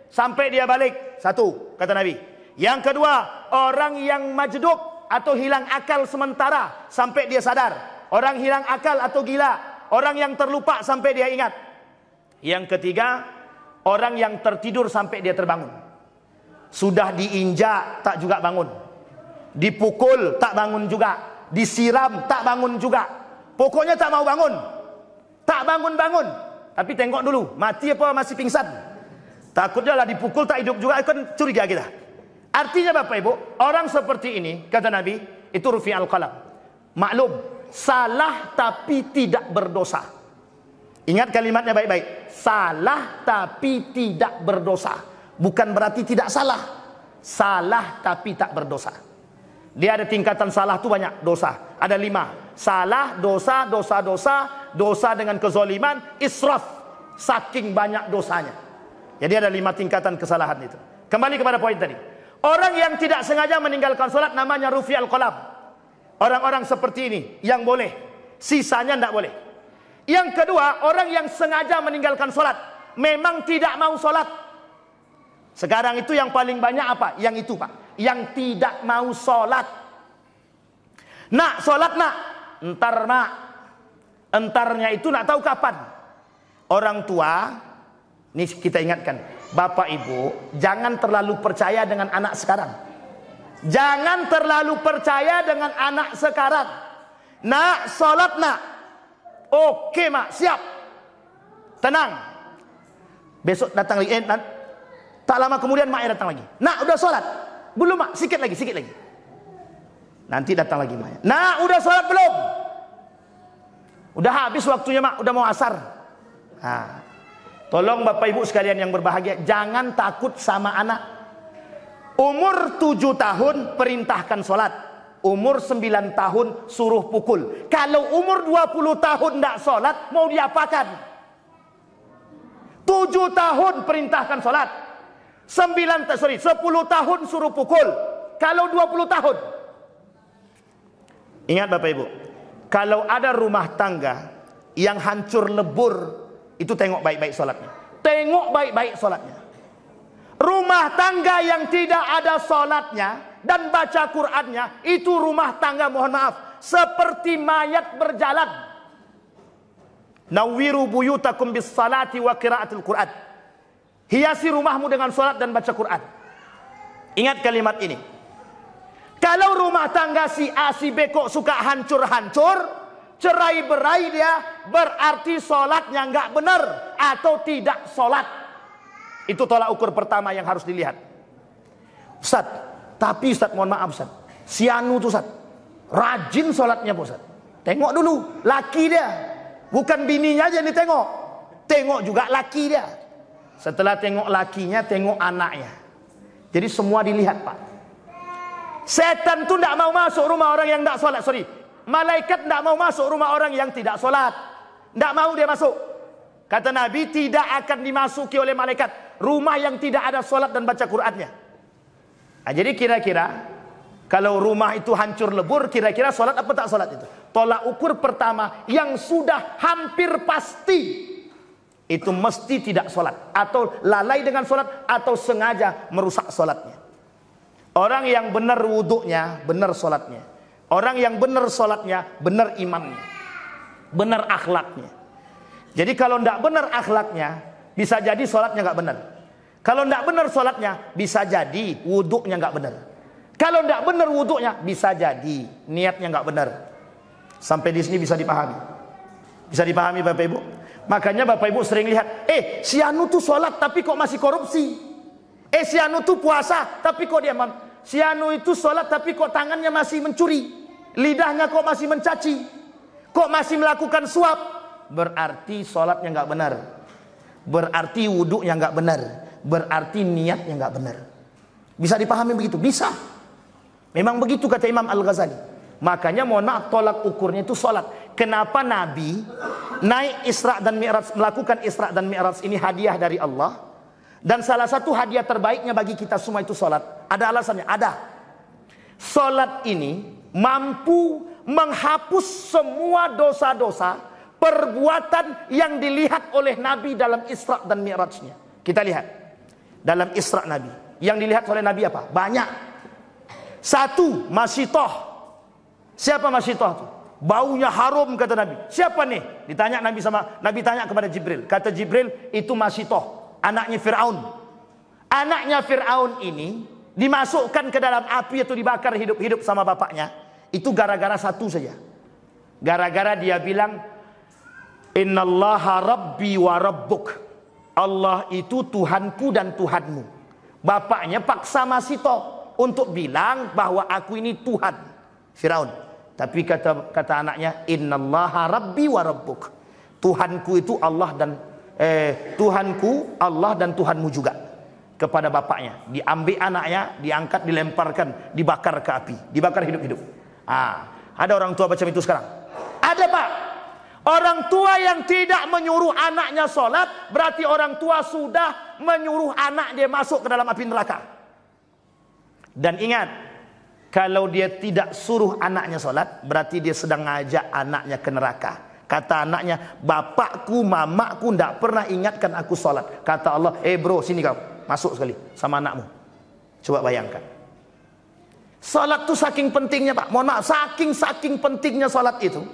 Speaker 1: sampai dia balik. 1, kata Nabi. Yang kedua, orang yang majdub atau hilang akal sementara sampai dia sadar. Orang hilang akal atau gila. Orang yang terlupa sampai dia ingat. Yang ketiga, orang yang tertidur sampai dia terbangun. Sudah diinjak tak juga bangun. Dipukul tak bangun juga. Disiram tak bangun juga. Pokoknya tak mau bangun. Tak bangun-bangun. Tapi tengok dulu, mati apa masih pingsan. Takutnya lah dipukul tak hidup juga, kan curiga kita. Artinya Bapak Ibu, orang seperti ini, kata Nabi, itu rufi al-qalam. Maklum, salah tapi tidak berdosa. Ingat kalimatnya baik-baik. Salah tapi tidak berdosa. Bukan berarti tidak salah. Salah tapi tak berdosa. Dia ada tingkatan salah itu banyak, dosa. Ada 5. Salah, dosa, dosa-dosa, dosa dengan kezoliman, israf. Saking banyak dosanya. Jadi ada 5 tingkatan kesalahan itu. Kembali kepada poin tadi. Orang yang tidak sengaja meninggalkan sholat namanya rufi al-qalam. Orang-orang seperti ini yang boleh. Sisanya tidak boleh. Yang kedua, orang yang sengaja meninggalkan sholat. Memang tidak mau sholat. Sekarang itu yang paling banyak apa? Yang itu Pak. Yang tidak mau sholat. Nak sholat nak. Entar mak. Entarnya itu nak tahu kapan. Orang tua. Ini kita ingatkan. Bapak ibu. Jangan terlalu percaya dengan anak sekarang. Jangan terlalu percaya dengan anak sekarang. Nak sholat nak. Oke mak, siap. Tenang. Besok datang lagi. Tak lama kemudian mak datang lagi. Nak udah sholat? Belum mak, sikit lagi. Nanti datang lagi mak. Nak udah sholat belum? Udah habis waktunya mak, udah mau asar. Nah, tolong Bapak Ibu sekalian yang berbahagia, jangan takut sama anak. Umur 7 tahun perintahkan sholat. Umur 9 tahun suruh pukul. Kalau umur 20 tahun tidak sholat, mau diapakan? 7 tahun perintahkan sholat. 10 tahun suruh pukul. Kalau 20 tahun. Ingat Bapak Ibu. Kalau ada rumah tangga yang hancur lebur, itu tengok baik-baik sholatnya. Tengok baik-baik sholatnya. Rumah tangga yang tidak ada sholatnya dan baca Qur'annya, itu rumah tangga mohon maaf seperti mayat berjalan. Nawwiru buyutakum bis salati wa qiraatil Qur'an. Hiasi rumahmu dengan salat dan baca Qur'an. Ingat kalimat ini. Kalau rumah tangga si A si B kok suka hancur-hancur, cerai-berai dia, berarti salatnya enggak benar atau tidak salat. Itu tolak ukur pertama yang harus dilihat. Ustaz, tapi Ustaz mohon maaf Ustaz, si Anu tuh Ustaz rajin sholatnya Ustaz. Tengok dulu laki dia. Bukan bininya aja nih tengok. Tengok juga laki dia. Setelah tengok lakinya, tengok anaknya. Jadi semua dilihat Pak. Setan tuh tidak mau masuk rumah orang yang tidak sholat. Sorry, malaikat tidak mau masuk rumah orang yang tidak sholat. Tidak mau dia masuk. Kata Nabi, tidak akan dimasuki oleh malaikat rumah yang tidak ada sholat dan baca Qur'annya. Nah, jadi kira-kira kalau rumah itu hancur lebur, kira-kira sholat apa tak sholat itu? Tolak ukur pertama yang sudah hampir pasti itu mesti tidak sholat, atau lalai dengan sholat, atau sengaja merusak sholatnya. Orang yang benar wuduknya, benar sholatnya. Orang yang benar sholatnya, benar imannya, benar akhlaknya. Jadi kalau tidak benar akhlaknya, bisa jadi sholatnya nggak benar. Kalau tidak benar sholatnya, bisa jadi wuduknya nggak benar. Kalau tidak benar wuduknya, bisa jadi niatnya nggak benar. Sampai di sini bisa dipahami. Bisa dipahami Bapak Ibu? Makanya Bapak Ibu sering lihat, si anu tuh sholat tapi kok masih korupsi. Si anu tuh puasa tapi kok dia si anu itu sholat tapi kok tangannya masih mencuri, lidahnya kok masih mencaci, kok masih melakukan suap. Berarti sholatnya nggak benar, berarti wuduknya nggak benar, berarti niatnya nggak benar. Bisa dipahami begitu? Bisa. Memang begitu kata Imam Al-Ghazali. Makanya mohon maaf, tolak ukurnya itu sholat. Kenapa Nabi naik Isra dan Mi'raj, melakukan Isra dan Mi'raj ini hadiah dari Allah? Dan salah satu hadiah terbaiknya bagi kita semua itu sholat. Ada alasannya? Ada. Sholat ini mampu menghapus semua dosa-dosa perbuatan yang dilihat oleh Nabi dalam Isra dan Mi'rajnya. Kita lihat dalam Isra Nabi, yang dilihat oleh Nabi apa? Banyak. Satu, Masyitoh. Siapa Masyitoh itu? Baunya harum kata Nabi. Siapa nih? Ditanya Nabi tanya kepada Jibril. Kata Jibril, itu Masyitoh, anaknya Fir'aun. Anaknya Fir'aun ini dimasukkan ke dalam api atau dibakar hidup-hidup sama bapaknya. Itu gara-gara satu saja. Gara-gara dia bilang, Innallaha Rabbi wa Rabbuk. Allah itu Tuhanku dan Tuhanmu. Bapaknya paksa Masyitoh untuk bilang bahwa aku ini Tuhan Fir'aun. Tapi kata anaknya, Innallaha Rabbi wa Rabbuk. Tuhanku itu Allah dan Tuhanku Allah dan Tuhanmu juga. Kepada bapaknya, diambil anaknya, diangkat, dilemparkan, dibakar ke api, dibakar hidup-hidup. Ada orang tua macam itu sekarang? Ada Pak. Orang tua yang tidak menyuruh anaknya sholat, berarti orang tua sudah menyuruh anak dia masuk ke dalam api neraka. Dan ingat, kalau dia tidak suruh anaknya sholat, berarti dia sedang ngajak anaknya ke neraka. Kata anaknya, bapakku, mamaku tidak pernah ingatkan aku sholat. Kata Allah, bro sini kau, masuk sekali sama anakmu. Coba bayangkan. Sholat itu saking pentingnya Pak. Mohon maaf, saking pentingnya sholat itu,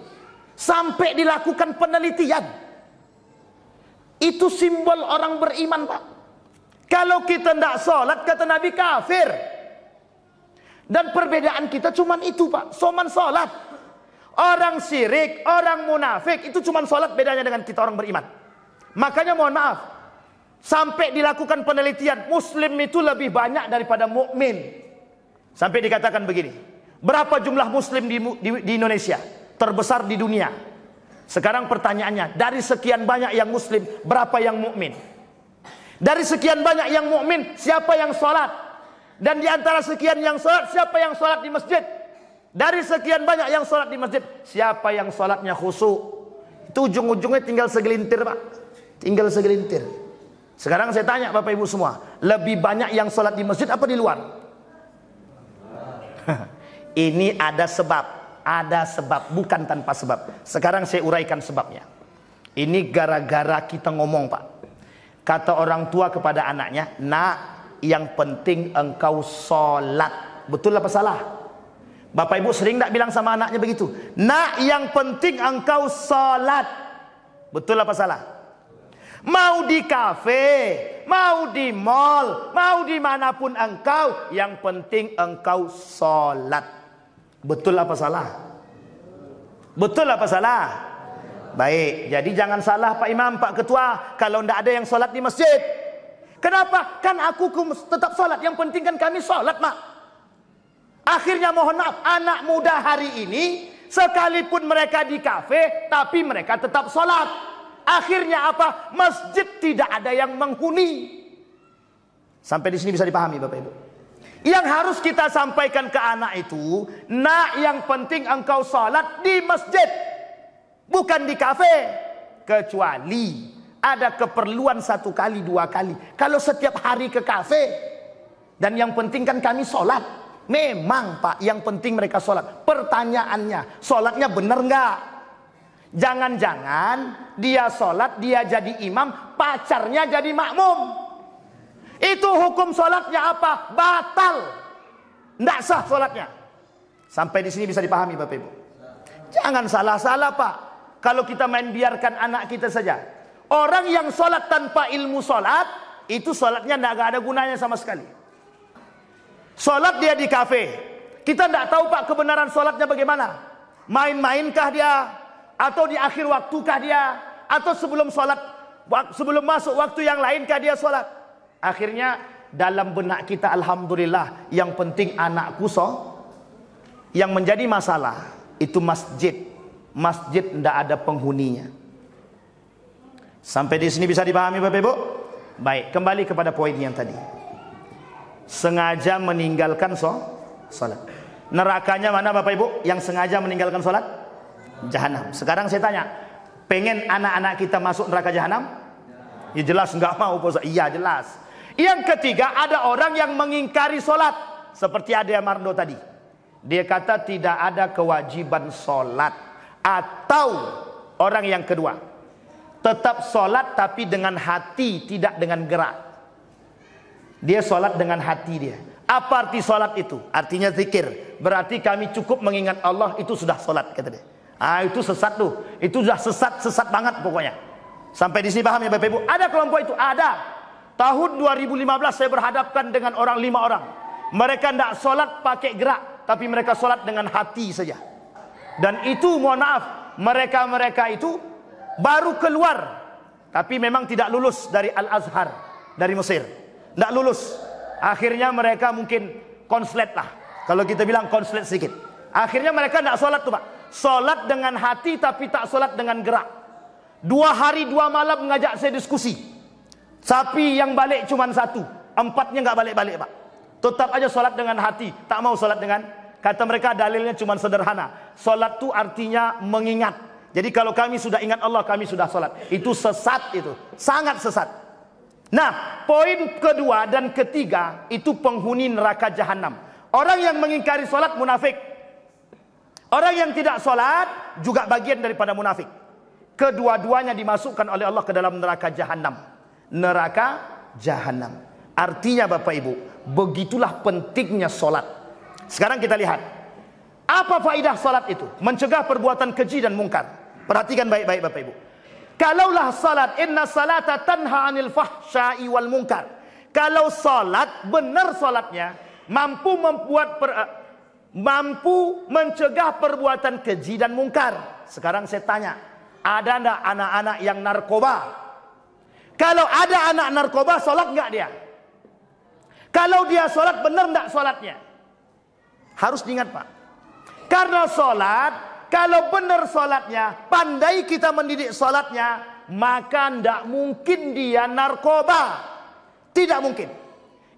Speaker 1: sampai dilakukan penelitian. Itu simbol orang beriman Pak. Kalau kita tidak sholat, kata Nabi, kafir. Dan perbedaan kita cuman itu Pak, cuman sholat. Orang syirik, orang munafik, itu cuman sholat bedanya dengan kita orang beriman. Makanya mohon maaf, sampai dilakukan penelitian, Muslim itu lebih banyak daripada mukmin. Sampai dikatakan begini, berapa jumlah Muslim di Indonesia? Terbesar di dunia. Sekarang pertanyaannya, dari sekian banyak yang Muslim, berapa yang mukmin? Dari sekian banyak yang mukmin, siapa yang sholat? Dan di antara sekian yang sholat, siapa yang sholat di masjid? Dari sekian banyak yang sholat di masjid, siapa yang sholatnya khusyuk? Itu ujung-ujungnya tinggal segelintir Pak. Tinggal segelintir. Sekarang saya tanya Bapak Ibu semua, lebih banyak yang sholat di masjid apa di luar? Ini ada sebab. Ada sebab, bukan tanpa sebab. Sekarang saya uraikan sebabnya. Ini gara-gara kita ngomong Pak. Kata orang tua kepada anaknya, nak, yang penting engkau sholat. Betul apa salah? Bapak Ibu sering tak bilang sama anaknya begitu? Nak, yang penting engkau sholat. Betul apa salah? Mau di kafe, mau di mall, mau dimanapun engkau, yang penting engkau sholat. Betul apa salah? Betul apa salah? Baik, jadi jangan salah Pak Imam, Pak Ketua, kalau tidak ada yang sholat di masjid. Kenapa? Kan aku tetap sholat. Yang penting kan kami sholat Mak. Akhirnya mohon maaf, anak muda hari ini, sekalipun mereka di kafe, tapi mereka tetap sholat. Akhirnya apa? Masjid tidak ada yang menghuni. Sampai di sini bisa dipahami Bapak Ibu. Yang harus kita sampaikan ke anak itu, nak, yang penting engkau salat di masjid, bukan di kafe. Kecuali ada keperluan 1 kali 2 kali. Kalau setiap hari ke kafe, dan yang penting kan kami salat. Memang Pak, yang penting mereka salat. Pertanyaannya, salatnya benar enggak? Jangan-jangan dia salat, dia jadi imam, pacarnya jadi makmum. Itu hukum salatnya apa? Batal. Tidak sah salatnya. Sampai di sini bisa dipahami Bapak Ibu. Jangan salah-salah Pak. Kalau kita main biarkan anak kita saja. Orang yang salat tanpa ilmu salat, itu salatnya tidak ada gunanya sama sekali. Salat dia di kafe, kita tidak tahu Pak kebenaran salatnya bagaimana. Main-mainkah dia? Atau di akhir waktukah dia? Atau sebelum salat, sebelum masuk waktu yang lainkah dia salat? Akhirnya dalam benak kita, alhamdulillah, yang penting anakku yang menjadi masalah itu masjid. Masjid tidak ada penghuninya. Sampai di sini bisa dipahami Bapak Ibu? Baik, kembali kepada poin yang tadi. Sengaja meninggalkan salat. Nerakanya mana Bapak Ibu yang sengaja meninggalkan salat? Jahanam. Sekarang saya tanya, pengen anak-anak kita masuk neraka jahanam? Ya jelas enggak mau Pak. Iya jelas. Yang ketiga, ada orang yang mengingkari salat, seperti Ade Mardo tadi. Dia kata tidak ada kewajiban salat. Atau orang yang kedua, tetap salat tapi dengan hati, tidak dengan gerak. Dia salat dengan hati dia. Apa arti salat itu? Artinya zikir. Berarti kami cukup mengingat Allah, itu sudah salat, kata dia. Itu sesat tuh. Itu sudah sesat banget pokoknya. Sampai di sini paham ya Bapak Ibu? Ada kelompok itu, ada. Tahun 2015 saya berhadapkan dengan 5 orang. Mereka tidak sholat pakai gerak, tapi mereka sholat dengan hati saja. Dan itu mohon maaf, mereka itu baru keluar, tapi memang tidak lulus dari Al-Azhar, dari Mesir. Tidak lulus. Akhirnya mereka mungkin konslet lah. Kalau kita bilang konslet sedikit. Akhirnya mereka tidak sholat tuh Pak. Sholat dengan hati tapi tak sholat dengan gerak. 2 hari 2 malam mengajak saya diskusi. Sapi yang balik cuma 1, 4-nya nggak balik-balik Pak. Tetap aja sholat dengan hati, tak mau sholat dengan, kata mereka dalilnya cuma sederhana. Sholat itu artinya mengingat. Jadi kalau kami sudah ingat Allah, kami sudah sholat. Itu sesat, itu sangat sesat. Nah, poin kedua dan ketiga itu penghuni neraka jahanam. Orang yang mengingkari sholat munafik. Orang yang tidak sholat juga bagian daripada munafik. Kedua-duanya dimasukkan oleh Allah ke dalam neraka jahanam. Neraka jahanam. Artinya Bapak Ibu, begitulah pentingnya solat. Sekarang kita lihat, apa faidah solat itu? Mencegah perbuatan keji dan mungkar. Perhatikan baik-baik Bapak Ibu. Kalaulah salat, inna salata tanha anil fahsya'i wal munkar. Kalau salat, benar salatnya, mampu mencegah perbuatan keji dan mungkar. Sekarang saya tanya, ada enggak anak-anak yang narkoba? Kalau ada anak narkoba, sholat enggak dia? Kalau dia sholat, benar enggak sholatnya? Harus diingat Pak. Karena sholat, kalau benar sholatnya, pandai kita mendidik sholatnya, maka enggak mungkin dia narkoba. Tidak mungkin.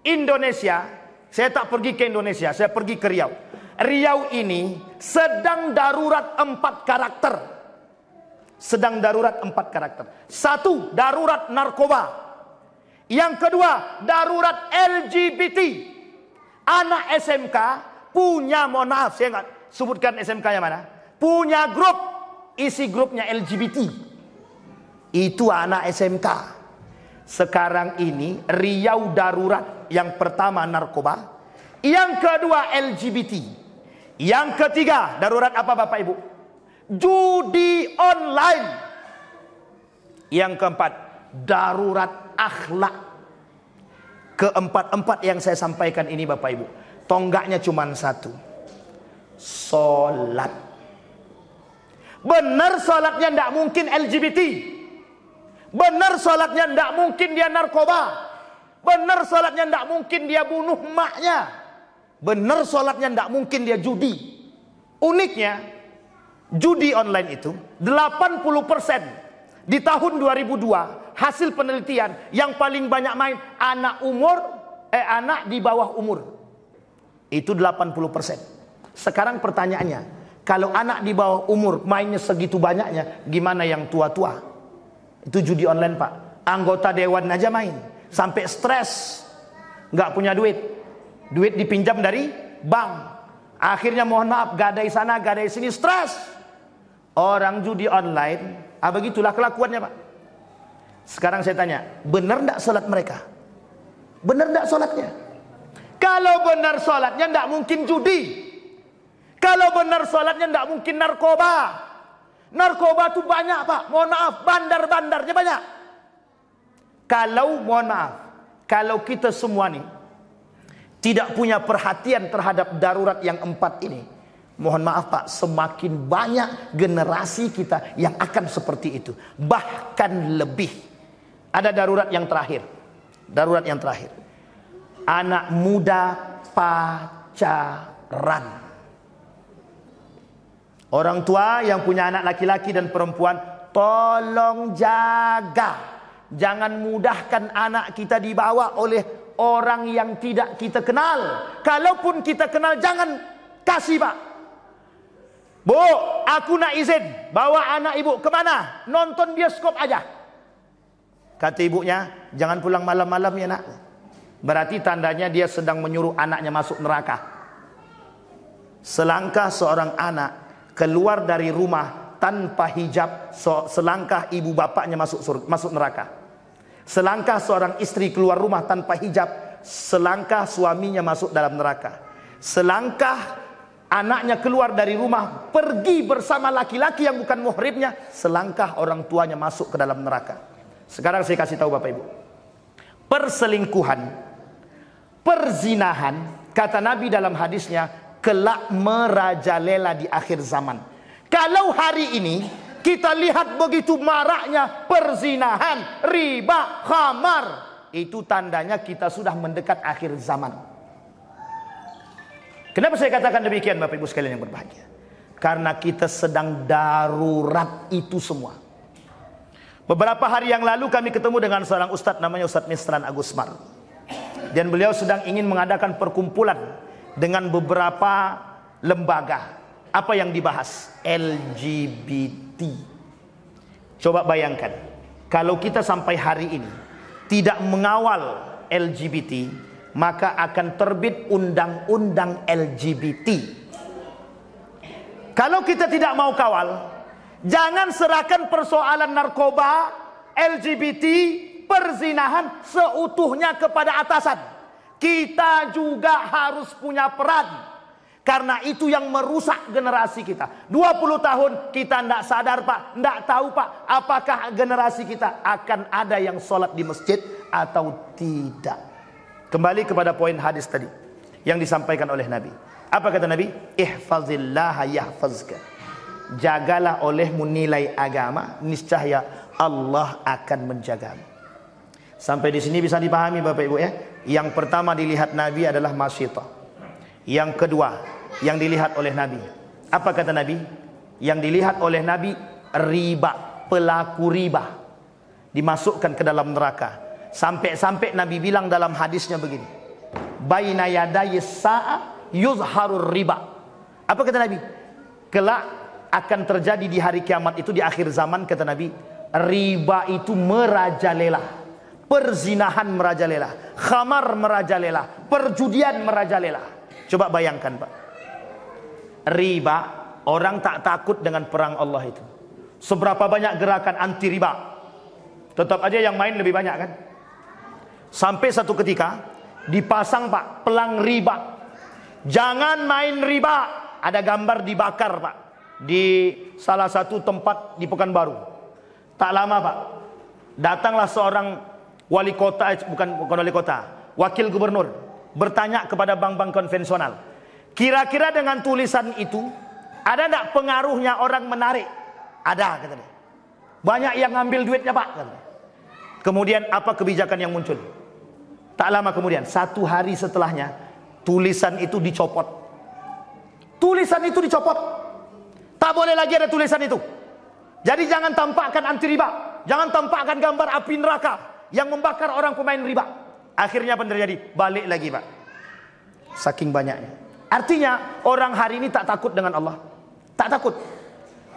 Speaker 1: Indonesia, saya tak pergi ke Indonesia, saya pergi ke Riau. Riau ini sedang darurat 4 karakter. Sedang darurat 4 karakter. 1, darurat narkoba. Yang kedua, darurat LGBT. Anak SMK punya, mohon maaf saya nggak sebutkan SMK yang mana, punya grup, isi grupnya LGBT. Itu anak SMK. Sekarang ini Riau darurat. Yang pertama narkoba, yang kedua LGBT, yang ketiga darurat apa Bapak Ibu? Judi online. Yang keempat, darurat akhlak. Keempat-empat yang saya sampaikan ini Bapak Ibu, tonggaknya cuma 1. Sholat. Benar sholatnya tidak mungkin LGBT. Benar sholatnya tidak mungkin dia narkoba. Benar sholatnya tidak mungkin dia bunuh emaknya. Benar sholatnya tidak mungkin dia judi. Uniknya, judi online itu 80% di tahun 2002 hasil penelitian yang paling banyak main anak di bawah umur. Itu 80%. Sekarang pertanyaannya, kalau anak di bawah umur mainnya segitu banyaknya, gimana yang tua-tua? Itu judi online, Pak. Anggota dewan aja main, sampai stres, nggak punya duit. Duit dipinjam dari bank. Akhirnya mohon maaf, gadai sana, gadai sini, stres. Orang judi online, begitulah kelakuannya, Pak. Sekarang saya tanya, benar nggak sholat mereka? Benar nggak sholatnya? Kalau benar sholatnya, nggak mungkin judi. Kalau benar sholatnya, nggak mungkin narkoba. Narkoba tuh banyak, Pak. Mohon maaf, bandar-bandarnya banyak. Kalau, mohon maaf, kalau kita semua nih tidak punya perhatian terhadap darurat yang 4 ini, mohon maaf, Pak, semakin banyak generasi kita yang akan seperti itu. Bahkan lebih. Ada darurat yang terakhir. Darurat yang terakhir. Anak muda pacaran. Orang tua yang punya anak laki-laki dan perempuan, tolong jaga. Jangan mudahkan anak kita dibawa oleh orang yang tidak kita kenal. Kalaupun kita kenal, jangan kasih, Pak. Bu, aku nak izin bawa anak ibu kemana? Nonton bioskop aja. Kata ibunya, jangan pulang malam-malam ya nak. Berarti tandanya dia sedang menyuruh anaknya masuk neraka. Selangkah seorang anak keluar dari rumah tanpa hijab, selangkah ibu bapaknya masuk neraka. Selangkah seorang istri keluar rumah tanpa hijab, selangkah suaminya masuk dalam neraka. Selangkah anaknya keluar dari rumah pergi bersama laki-laki yang bukan muhrimnya, selangkah orang tuanya masuk ke dalam neraka. Sekarang saya kasih tahu Bapak Ibu, perselingkuhan, perzinahan, kata Nabi dalam hadisnya, kelak merajalela di akhir zaman. Kalau hari ini kita lihat begitu maraknya perzinahan, riba, khamar, itu tandanya kita sudah mendekat akhir zaman. Kenapa saya katakan demikian, Bapak Ibu sekalian yang berbahagia? Karena kita sedang darurat itu semua. Beberapa hari yang lalu kami ketemu dengan seorang ustadz, namanya Ustadz Misran Agusmar. Dan beliau sedang ingin mengadakan perkumpulan dengan beberapa lembaga. Apa yang dibahas? LGBT. Coba bayangkan, kalau kita sampai hari ini tidak mengawal LGBT, maka akan terbit undang-undang LGBT. Kalau kita tidak mau kawal, jangan serahkan persoalan narkoba, LGBT, perzinahan seutuhnya kepada atasan. Kita juga harus punya peran. Karena itu yang merusak generasi kita. 20 tahun kita tidak sadar, Pak. Tidak tahu, Pak, apakah generasi kita akan ada yang sholat di masjid atau tidak. Kembali kepada poin hadis tadi yang disampaikan oleh Nabi. Apa kata Nabi? Ihfazillaha yahfazka. Jagalah olehmu nilai agama, niscaya Allah akan menjagamu. Sampai di sini bisa dipahami Bapak Ibu ya. Yang pertama dilihat Nabi adalah masyitah. Yang kedua yang dilihat oleh Nabi, apa kata Nabi? Yang dilihat oleh Nabi riba, pelaku riba dimasukkan ke dalam neraka. Sampai-sampai Nabi bilang dalam hadisnya begini, baina yaday sa'a yuzharur riba. Apa kata Nabi? Kelak akan terjadi di hari kiamat itu, di akhir zaman, kata Nabi, riba itu merajalela, perzinahan merajalela, khamar merajalela, perjudian merajalela. Coba bayangkan, Pak, riba, orang tak takut dengan perang Allah itu. Seberapa banyak gerakan anti riba, tetap aja yang main lebih banyak kan. Sampai satu ketika dipasang, Pak, pelang riba. Jangan main riba. Ada gambar dibakar, Pak, di salah satu tempat di Pekanbaru. Tak lama, Pak, datanglah seorang wali kota, bukan wali kota, wakil gubernur, bertanya kepada bank-bank konvensional, kira-kira dengan tulisan itu ada tidak pengaruhnya orang menarik? Ada, kata dia. Banyak yang ngambil duitnya, Pak, kata dia. Kemudian apa kebijakan yang muncul? Tak lama kemudian, satu hari setelahnya, tulisan itu dicopot. Tulisan itu dicopot. Tak boleh lagi ada tulisan itu. Jadi jangan tampakkan anti riba, jangan tampakkan gambar api neraka yang membakar orang pemain riba. Akhirnya apa yang terjadi? Balik lagi, Pak. Saking banyaknya. Artinya orang hari ini tak takut dengan Allah. Tak takut.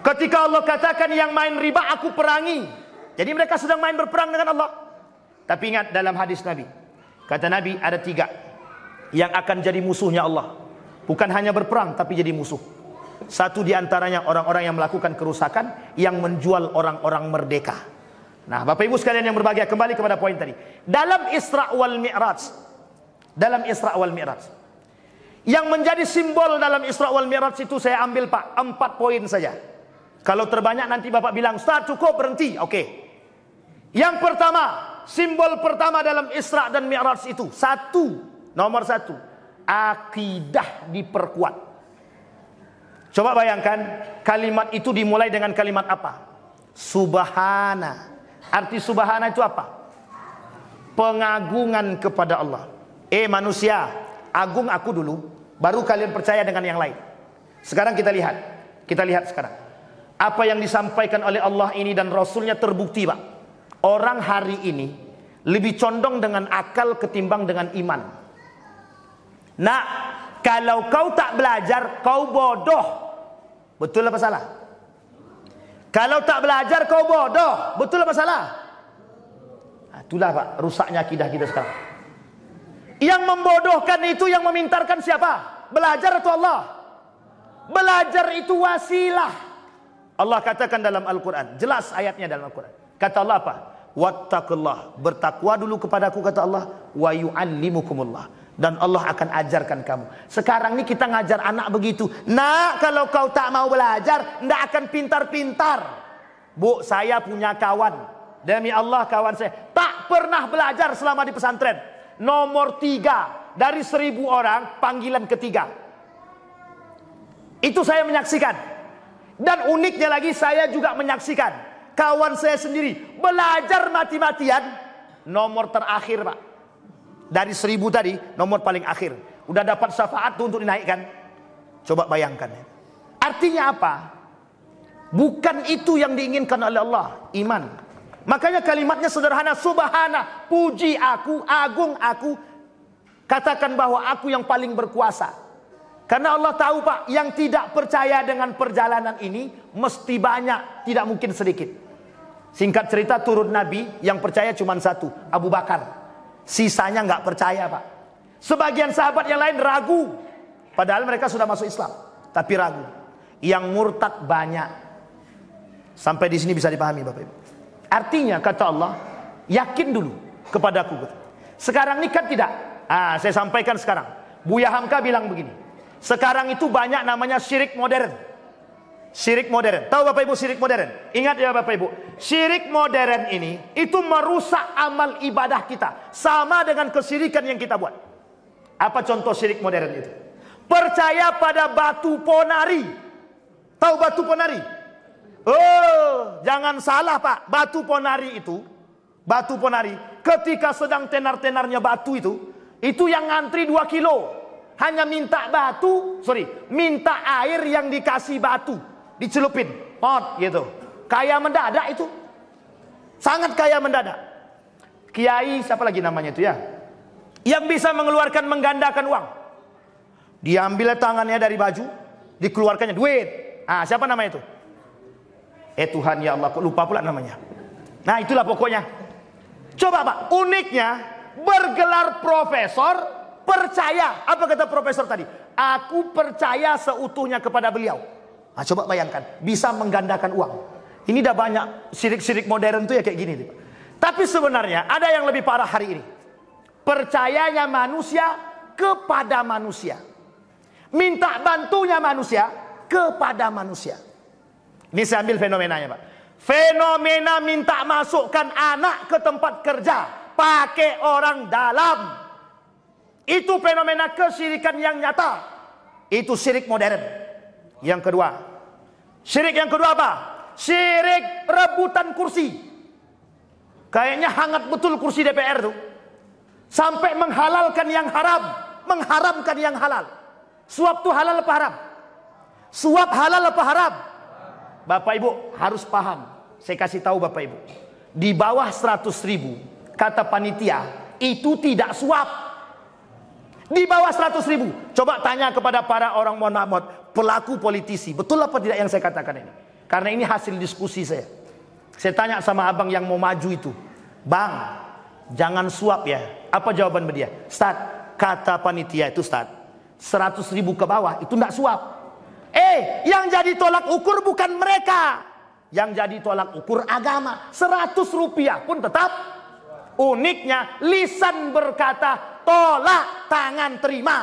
Speaker 1: Ketika Allah katakan yang main riba aku perangi. Jadi mereka sedang main berperang dengan Allah. Tapi ingat dalam hadis Nabi. Kata Nabi ada 3 yang akan jadi musuhnya Allah. Bukan hanya berperang tapi jadi musuh. Satu diantaranya orang-orang yang melakukan kerusakan, yang menjual orang-orang merdeka. Nah, Bapak Ibu sekalian yang berbahagia, kembali kepada poin tadi. Dalam Isra wal Mi'raj, yang menjadi simbol dalam Isra wal Mi'raj itu saya ambil Pak 4 poin saja. Kalau terbanyak nanti Bapak bilang, Ustaz cukup berhenti. Oke. Yang pertama, simbol pertama dalam Isra dan Mi'raj itu, nomor 1, akidah diperkuat. Coba bayangkan, kalimat itu dimulai dengan kalimat apa? Subhana. Arti subhana itu apa? Pengagungan kepada Allah. Manusia, agung aku dulu, baru kalian percaya dengan yang lain. Sekarang kita lihat sekarang. Apa yang disampaikan oleh Allah ini dan Rasulnya terbukti Pak. Orang hari ini lebih condong dengan akal ketimbang dengan iman. Nah, kalau kau tak belajar, kau bodoh. Betul apa salah? Kalau tak belajar kau bodoh. Betul apa salah? Nah, itulah Pak, rusaknya akidah kita sekarang. Yang membodohkan itu, yang memintarkan siapa? Belajar atau Allah? Belajar itu wasilah. Allah katakan dalam Al-Quran, jelas ayatnya dalam Al-Quran. Kata Allah apa? Wattaqullah, bertakwa dulu kepadaku, kata Allah. Wa yu'allimukumullah, dan Allah akan ajarkan kamu. Sekarang ini kita ngajar anak begitu. Nak, kalau kau tak mau belajar, ndak akan pintar-pintar. Bu, saya punya kawan. Demi Allah, kawan saya tak pernah belajar selama di pesantren. Nomor 3 dari 1000 orang, panggilan ketiga. Itu saya menyaksikan. Dan uniknya lagi, saya juga menyaksikan kawan saya sendiri belajar mati-matian, nomor terakhir Pak. Dari 1000 tadi, nomor paling akhir. Udah dapat syafaat tuh untuk dinaikkan. Coba bayangkan. Artinya apa? Bukan itu yang diinginkan oleh Allah, iman. Makanya kalimatnya sederhana, subhana, puji aku, agung aku. Katakan bahwa aku yang paling berkuasa. Karena Allah tahu Pak, yang tidak percaya dengan perjalanan ini mesti banyak, tidak mungkin sedikit. Singkat cerita, turun Nabi, yang percaya cuma 1, Abu Bakar. Sisanya nggak percaya Pak. Sebagian sahabat yang lain ragu. Padahal mereka sudah masuk Islam, tapi ragu. Yang murtad banyak. Sampai di sini bisa dipahami Bapak Ibu. Artinya kata Allah, yakin dulu kepadaku. Sekarang ini kan tidak. Saya sampaikan sekarang. Buya Hamka bilang begini. Sekarang itu banyak namanya syirik modern. Syirik modern. Tahu Bapak Ibu syirik modern? Ingat ya Bapak Ibu, syirik modern ini itu merusak amal ibadah kita. Sama dengan kesyirikan yang kita buat. Apa contoh syirik modern itu? Percaya pada batu ponari. Tahu batu ponari? Oh, jangan salah Pak. Batu ponari itu, batu ponari, ketika sedang tenar-tenarnya batu itu yang ngantri 2 kilo. Hanya minta minta air yang dikasih batu. Dicelupin, pot gitu. Kaya mendadak itu. Sangat kaya mendadak. Kiai siapa lagi namanya itu ya? Yang bisa menggandakan uang. Diambil tangannya dari baju, dikeluarkannya duit. Siapa namanya itu? Tuhan ya Allah, kok lupa pula namanya. Nah, itulah pokoknya. Coba Pak, uniknya bergelar profesor, percaya. Apa kata profesor tadi? Aku percaya seutuhnya kepada beliau. Coba bayangkan, bisa menggandakan uang. Ini dah banyak syirik-syirik modern tuh ya kayak gini. Tapi sebenarnya ada yang lebih parah hari ini. Percayanya manusia kepada manusia. Minta bantunya manusia kepada manusia. Ini saya ambil fenomenanya Pak. Fenomena minta masukkan anak ke tempat kerja pakai orang dalam. Itu fenomena kesyirikan yang nyata. Itu syirik modern. Yang kedua, syirik yang kedua apa? Syirik rebutan kursi. Kayaknya hangat betul kursi DPR tuh. Sampai menghalalkan yang haram, mengharamkan yang halal. Suap tuh halal apa haram? Suap halal apa haram? Bapak Ibu harus paham. Saya kasih tahu Bapak Ibu. Di bawah 100.000, kata panitia, itu tidak suap. Di bawah 100.000. Coba tanya kepada para orang pelaku politisi. Betul apa tidak yang saya katakan ini? Karena ini hasil diskusi saya. Saya tanya sama abang yang mau maju itu. Bang, jangan suap ya. Apa jawaban dia? Ustaz, kata panitia itu Ustaz, 100.000 ke bawah itu enggak suap. Yang jadi tolak ukur bukan mereka. Yang jadi tolak ukur agama. 100 rupiah pun tetap. Uniknya lisan berkata tolak, tangan terima.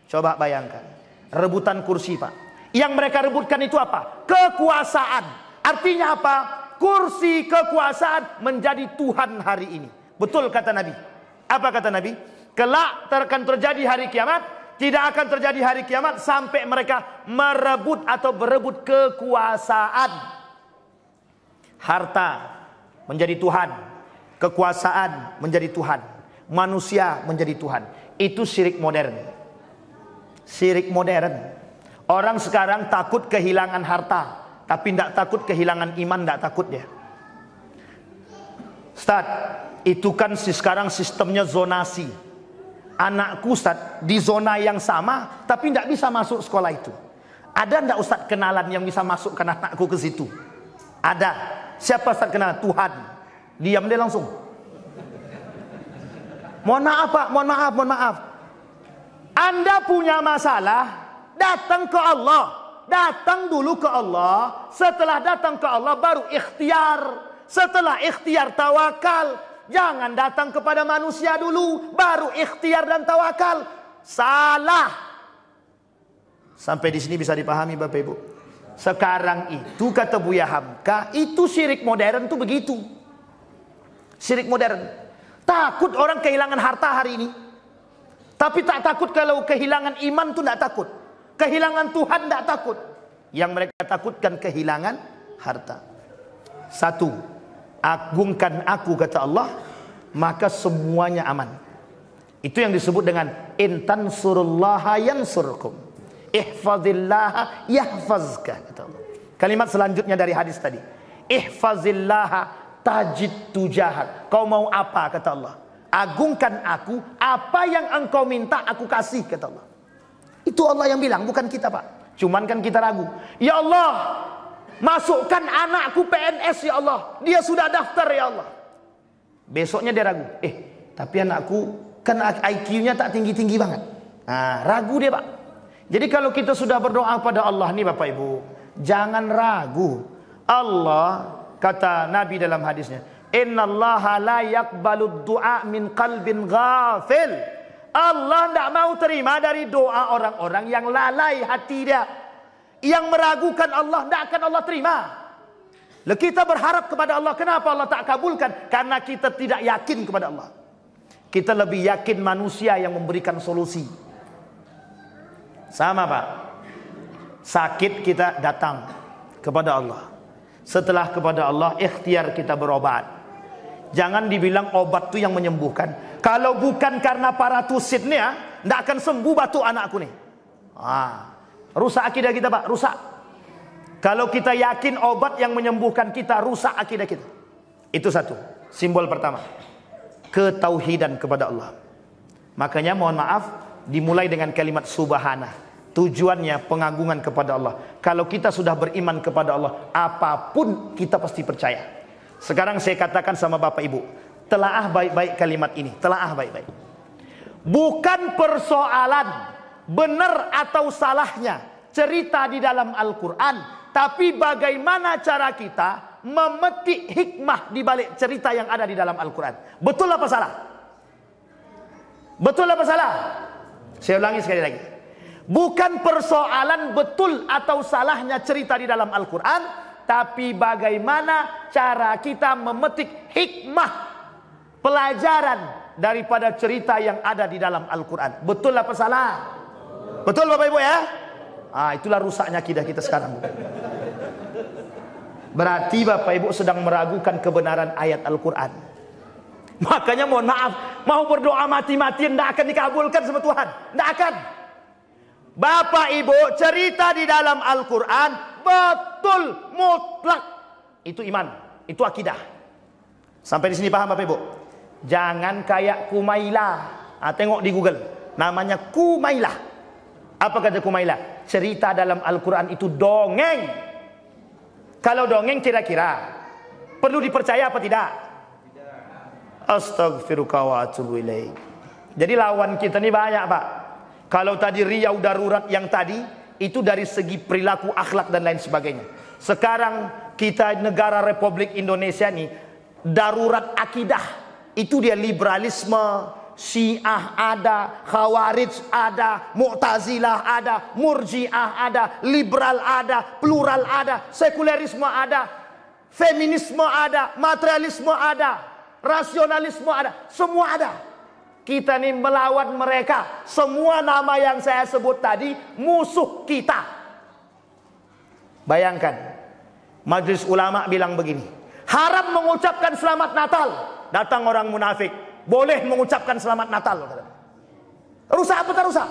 Speaker 1: Coba bayangkan, rebutan kursi Pak. Yang mereka rebutkan itu apa? Kekuasaan. Artinya apa? Kursi kekuasaan menjadi Tuhan hari ini. Betul kata Nabi. Apa kata Nabi? Kelak akan terjadi hari kiamat. Tidak akan terjadi hari kiamat sampai mereka merebut atau berebut kekuasaan. Harta menjadi Tuhan. Kekuasaan menjadi Tuhan. Manusia menjadi Tuhan. Itu syirik modern. Syirik modern. Orang sekarang takut kehilangan harta, tapi tidak takut kehilangan iman, tidak takut dia. Ustaz, itu kan sekarang sistemnya zonasi. Anakku Ustaz di zona yang sama, tapi tidak bisa masuk sekolah itu. Ada tidak Ustaz kenalan yang bisa masukkan anakku ke situ? Ada. Siapa Ustaz kenal? Tuhan. Diam dia langsung. Mohon maaf Pak, mohon maaf. Anda punya masalah, datang ke Allah. Datang dulu ke Allah. Setelah datang ke Allah baru ikhtiar. Setelah ikhtiar tawakal. Jangan datang kepada manusia dulu, baru ikhtiar dan tawakal. Salah. Sampai di sini bisa dipahami Bapak Ibu. Sekarang itu kata Buya Hamka, itu syirik modern tuh begitu. Syirik modern. Takut orang kehilangan harta hari ini. Tapi tak takut kalau kehilangan iman tuh tidak takut. Kehilangan Tuhan tidak takut. Yang mereka takutkan kehilangan harta. Satu, agungkan aku kata Allah, maka semuanya aman. Itu yang disebut dengan intan surullaha yansurkum, ihfazillaha yahfazka kata Allah. Kalimat selanjutnya dari hadis tadi, ihfazillaha tajid tujahak. Kau mau apa kata Allah? Agungkan aku, apa yang engkau minta aku kasih kata Allah. Itu Allah yang bilang, bukan kita Pak. Cuman kan kita ragu. Ya Allah, masukkan anakku PNS ya Allah. Dia sudah daftar ya Allah. Besoknya dia ragu. Tapi anakku kan IQ-nya tak tinggi-tinggi banget. Nah, ragu dia Pak. Jadi kalau kita sudah berdoa pada Allah nih Bapak Ibu, jangan ragu. Allah kata Nabi dalam hadisnya, innallaha la yaqbalu du'a min qalbin ghafil. Allah tidak mau terima dari doa orang-orang yang lalai hati dia, yang meragukan Allah, tidak akan Allah terima. Lalu kita berharap kepada Allah, kenapa Allah tak kabulkan? Karena kita tidak yakin kepada Allah. Kita lebih yakin manusia yang memberikan solusi. Sama Pak. Sakit kita datang kepada Allah. Setelah kepada Allah, ikhtiar kita berobat. Jangan dibilang obat itu yang menyembuhkan. Kalau bukan karena paratusit nih ya, tidak akan sembuh batuk anakku nih. Rusak akidah kita Pak, rusak. Kalau kita yakin obat yang menyembuhkan kita, rusak akidah kita. Itu satu, simbol pertama. Ketauhidan kepada Allah. Makanya mohon maaf, dimulai dengan kalimat subhanah. Tujuannya pengagungan kepada Allah. Kalau kita sudah beriman kepada Allah, apapun kita pasti percaya. Sekarang saya katakan sama Bapak Ibu, telaah baik-baik kalimat ini, telaah baik-baik. Bukan persoalan benar atau salahnya cerita di dalam Al-Quran, tapi bagaimana cara kita memetik hikmah di balik cerita yang ada di dalam Al-Quran. Betul apa salah? Betul apa salah? Saya ulangi sekali lagi. Bukan persoalan betul atau salahnya cerita di dalam Al-Quran, tapi bagaimana cara kita memetik hikmah, pelajaran daripada cerita yang ada di dalam Al-Quran. Betul apa salah? Betul Bapak Ibu ya? Itulah rusaknya akidah kita sekarang. Berarti Bapak Ibu sedang meragukan kebenaran ayat Al-Quran. Makanya mohon maaf, mau berdoa mati-matian tidak akan dikabulkan sama Tuhan. Tidak akan. Bapak Ibu, cerita di dalam Al-Quran betul, mutlak. Itu iman, itu akidah. Sampai di sini paham Bapak Ibu? Jangan kayak Kumailah. Tengok di Google. Namanya Kumailah. Apa kata Kumailah? Cerita dalam Al-Quran itu dongeng. Kalau dongeng kira-kira perlu dipercaya apa tidak? Astaghfirullah wa atubu ilaih. Jadi lawan kita ni banyak, Pak. Kalau tadi Riau darurat yang tadi itu dari segi perilaku, akhlak dan lain sebagainya. Sekarang kita negara Republik Indonesia ni darurat akidah. Itu dia liberalisme, Syiah ada, Khawarij ada, Mu'tazilah ada, Murji'ah ada, liberal ada, plural ada, sekulerisme ada, feminisme ada, materialisme ada, rasionalisme ada, semua ada. Kita ni melawan mereka. Semua nama yang saya sebut tadi musuh kita. Bayangkan, Majelis Ulama bilang begini, haram mengucapkan selamat Natal. Datang orang munafik, boleh mengucapkan selamat Natal. Rusak apa tak rusak?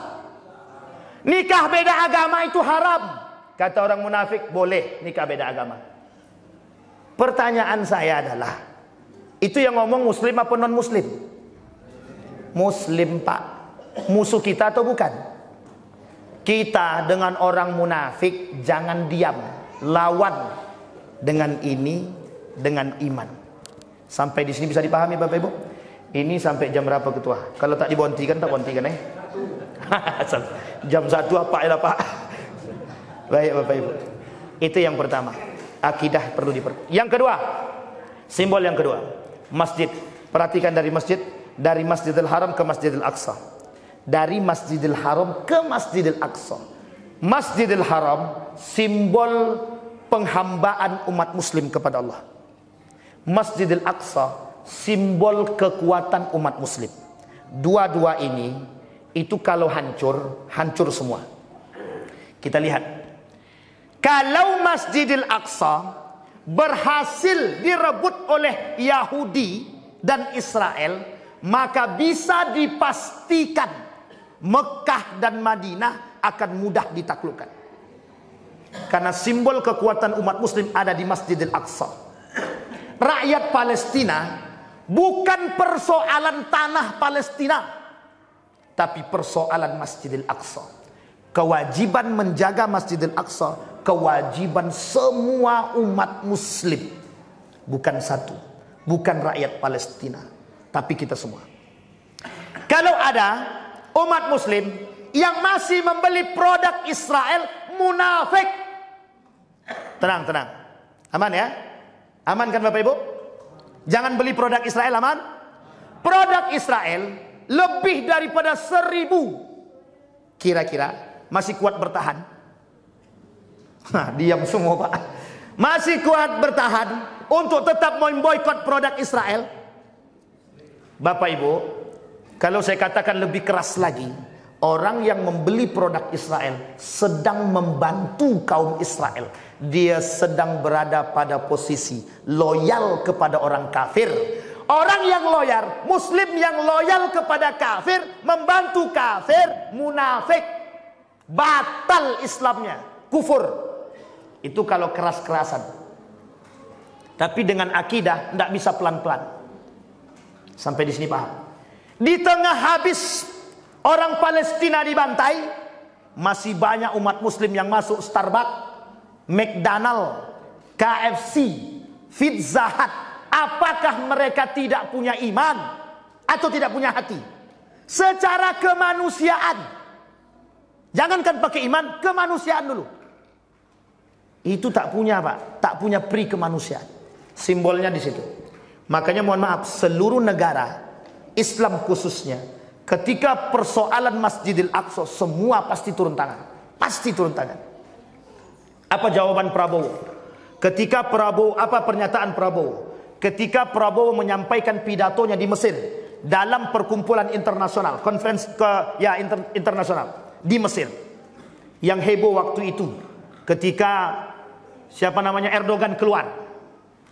Speaker 1: Nikah beda agama itu haram. Kata orang munafik, boleh nikah beda agama. Pertanyaan saya adalah, itu yang ngomong muslim apa non muslim? Muslim, Pak. Musuh kita atau bukan? Kita dengan orang munafik jangan diam, lawan dengan ini, dengan iman. Sampai di sini bisa dipahami Bapak Ibu? Ini sampai jam berapa ketua? Kalau tak dibontikan, tak bontikan jam 1 apa ya Pak? Baik Bapak Ibu. Itu yang pertama. Akidah perlu Yang kedua, simbol yang kedua, masjid. Perhatikan dari masjid, dari Masjidil Haram ke Masjidil Aqsa. Dari Masjidil Haram ke Masjidil Aqsa. Masjidil Haram simbol penghambaan umat muslim kepada Allah. Masjidil Aqsa simbol kekuatan umat muslim. Dua-dua ini itu kalau hancur, hancur semua. Kita lihat, kalau Masjidil Aqsa berhasil direbut oleh Yahudi dan Israel, maka bisa dipastikan Mekah dan Madinah akan mudah ditaklukkan. Karena simbol kekuatan umat muslim ada di Masjidil Aqsa. Rakyat Palestina bukan persoalan tanah Palestina, tapi persoalan Masjidil Aqsa. Kewajiban menjaga Masjidil Aqsa, kewajiban semua umat muslim. Bukan satu, bukan rakyat Palestina, tapi kita semua. Kalau ada umat muslim yang masih membeli produk Israel, munafik. Tenang, tenang. Aman ya? Aman kan Bapak Ibu? Jangan beli produk Israel, aman? Produk Israel lebih daripada 1000. Kira-kira masih kuat bertahan? Diam semua Pak. Masih kuat bertahan untuk tetap memboikot produk Israel? Bapak Ibu, kalau saya katakan lebih keras lagi, orang yang membeli produk Israel sedang membantu kaum Israel. Dia sedang berada pada posisi loyal kepada orang kafir. Orang yang loyal, muslim yang loyal kepada kafir, membantu kafir, munafik, batal Islamnya, kufur. Itu kalau keras-kerasan. Tapi dengan akidah tidak bisa pelan-pelan. Sampai di sini paham? Di tengah habis orang Palestina dibantai, masih banyak umat muslim yang masuk Starbucks, McDonald, KFC, Pizza Hut. Apakah mereka tidak punya iman atau tidak punya hati? Secara kemanusiaan, jangankan pakai iman, kemanusiaan dulu. Itu tak punya Pak, tak punya pri kemanusiaan. Simbolnya di situ. Makanya mohon maaf, seluruh negara Islam khususnya, ketika persoalan Masjidil Aqsa, semua pasti turun tangan. Pasti turun tangan. Apa jawaban Prabowo? Ketika Prabowo, apa pernyataan Prabowo? Ketika Prabowo menyampaikan pidatonya di Mesir dalam perkumpulan internasional, conference internasional di Mesir. Yang heboh waktu itu ketika siapa namanya Erdogan keluar,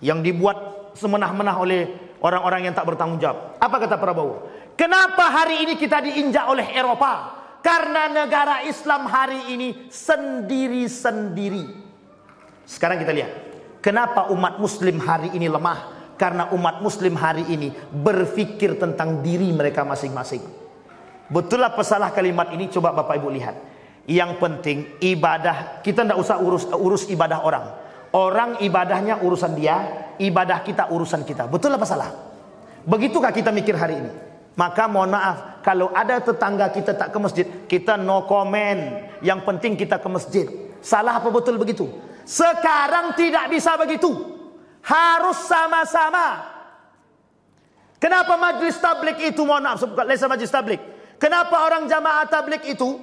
Speaker 1: yang dibuat semenah-menah oleh orang-orang yang tak bertanggung jawab. Apa kata Prabowo? Kenapa hari ini kita diinjak oleh Eropa? Karena negara Islam hari ini sendiri-sendiri. Sekarang kita lihat, kenapa umat muslim hari ini lemah? Karena umat muslim hari ini berpikir tentang diri mereka masing-masing. Betul apa salah kalimat ini? Coba Bapak Ibu lihat. Yang penting ibadah kita tidak usah urus ibadah orang. Orang ibadahnya urusan dia, ibadah kita urusan kita. Betul apa salah? Begitukah kita mikir hari ini? Maka mohon maaf, kalau ada tetangga kita tak ke masjid, kita no comment. Yang penting kita ke masjid. Salah apa betul begitu? Sekarang tidak bisa begitu. Harus sama-sama. Kenapa majlis tablik itu, mohon maaf, lesa majlis tablik. Kenapa orang jamaah tablik itu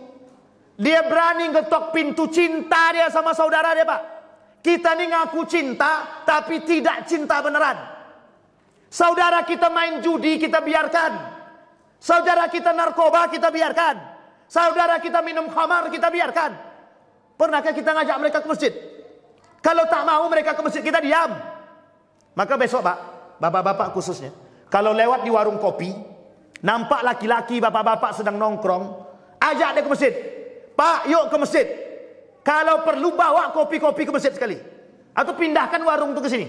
Speaker 1: dia berani ngetok pintu cinta dia sama saudara dia, Pak? Kita ni ngaku cinta tapi tidak cinta beneran. Saudara kita main judi kita biarkan. Saudara kita narkoba kita biarkan. Saudara kita minum khamar kita biarkan. Pernahkah kita ngajak mereka ke masjid? Kalau tak mau mereka ke masjid, kita diam. Maka besok, Pak, bapak-bapak khususnya, kalau lewat di warung kopi, nampak laki-laki bapak-bapak sedang nongkrong, ajak dia ke masjid. Pak, yuk ke masjid. Kalau perlu bawa kopi-kopi ke masjid sekali. Atau pindahkan warung itu ke sini.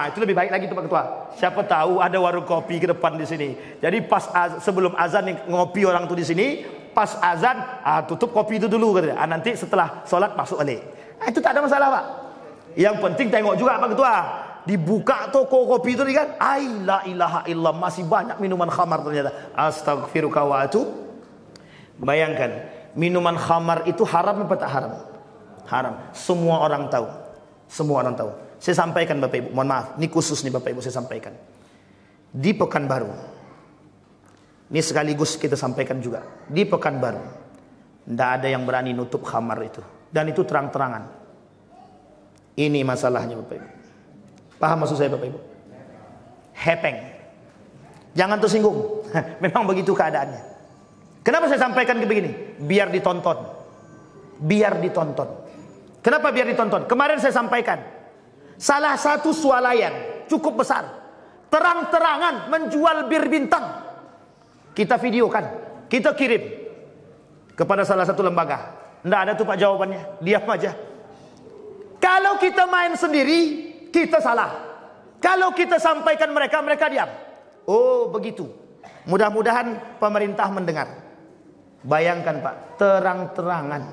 Speaker 1: Itu lebih baik lagi tuh Pak Ketua. Siapa tahu ada warung kopi ke depan di sini. Jadi pas sebelum azan ngopi orang tuh di sini, pas azan tutup kopi itu dulu katanya. Nanti setelah sholat masuk balik. Itu tak ada masalah, Pak. Yang penting tengok juga Pak Ketua. Dibuka toko kopi itu kan, la ilaha illallah, masih banyak minuman khamar ternyata. Astagfiruka wa atuub. Bayangkan, minuman khamar itu haram apa tak haram? Haram. Semua orang tahu. Semua orang tahu. Saya sampaikan Bapak Ibu, mohon maaf, ini khusus nih Bapak Ibu saya sampaikan. Di Pekanbaru, ini sekaligus kita sampaikan juga. Di Pekanbaru, tidak ada yang berani nutup khamar itu. Dan itu terang-terangan. Ini masalahnya Bapak Ibu. Paham maksud saya Bapak Ibu? Hepeng. Jangan tersinggung. Memang begitu keadaannya. Kenapa saya sampaikan begini? Biar ditonton. Biar ditonton. Kenapa biar ditonton? Kemarin saya sampaikan. Salah satu swalayan cukup besar. Terang-terangan menjual bir bintang. Kita videokan. Kita kirim. Kepada salah satu lembaga. Tidak ada tuh Pak jawabannya. Diam aja. Kalau kita main sendiri, kita salah. Kalau kita sampaikan mereka, mereka diam. Oh begitu. Mudah-mudahan pemerintah mendengar. Bayangkan Pak, terang-terangan.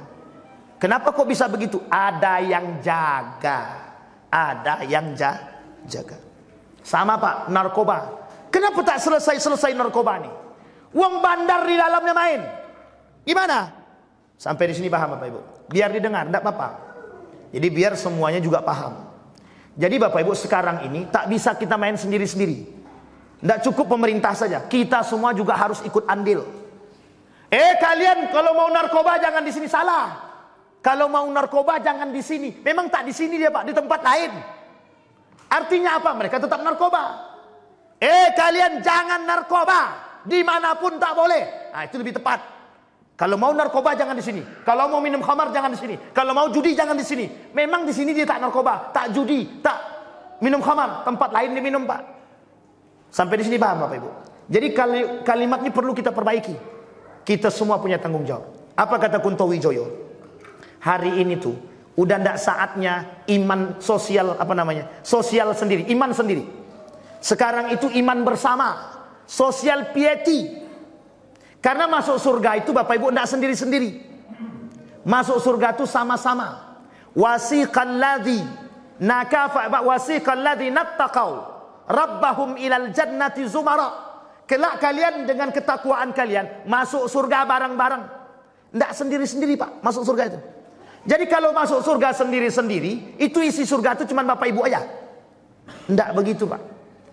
Speaker 1: Kenapa kok bisa begitu? Ada yang jaga. Ada yang jaga. Sama Pak, narkoba. Kenapa tak selesai narkoba nih? Uang bandar di dalamnya main. Gimana? Sampai di sini paham Bapak Ibu? Biar didengar, tidak apa-apa. Jadi biar semuanya juga paham. Jadi Bapak Ibu sekarang ini tak bisa kita main sendiri-sendiri. Tidak cukup pemerintah saja. Kita semua juga harus ikut andil. Kalian kalau mau narkoba jangan di sini, salah. Kalau mau narkoba jangan di sini. Memang tak di sini dia Pak, di tempat lain. Artinya apa? Mereka tetap narkoba. Kalian jangan narkoba. Dimanapun tak boleh. Itu lebih tepat. Kalau mau narkoba jangan di sini. Kalau mau minum khamar jangan di sini. Kalau mau judi jangan di sini. Memang di sini dia tak narkoba, tak judi, tak minum khamar. Tempat lain dia minum Pak. Sampai di sini paham Bapak Ibu? Jadi kalimat ini perlu kita perbaiki. Kita semua punya tanggung jawab. Apa kata Kunto Wijoyo? Hari ini tuh udah ndak saatnya iman sosial sosial sendiri, iman sendiri. Sekarang itu iman bersama, social piety. Karena masuk surga itu Bapak Ibu ndak sendiri-sendiri. Masuk surga itu sama-sama. Wasiqal ladzi nattaqau rabbahum ilal jannati zumara. Kelak kalian dengan ketakwaan kalian masuk surga bareng-bareng. Ndak sendiri-sendiri Pak, masuk surga itu. Jadi kalau masuk surga sendiri-sendiri, itu isi surga itu cuma Bapak Ibu aja. Tidak begitu Pak.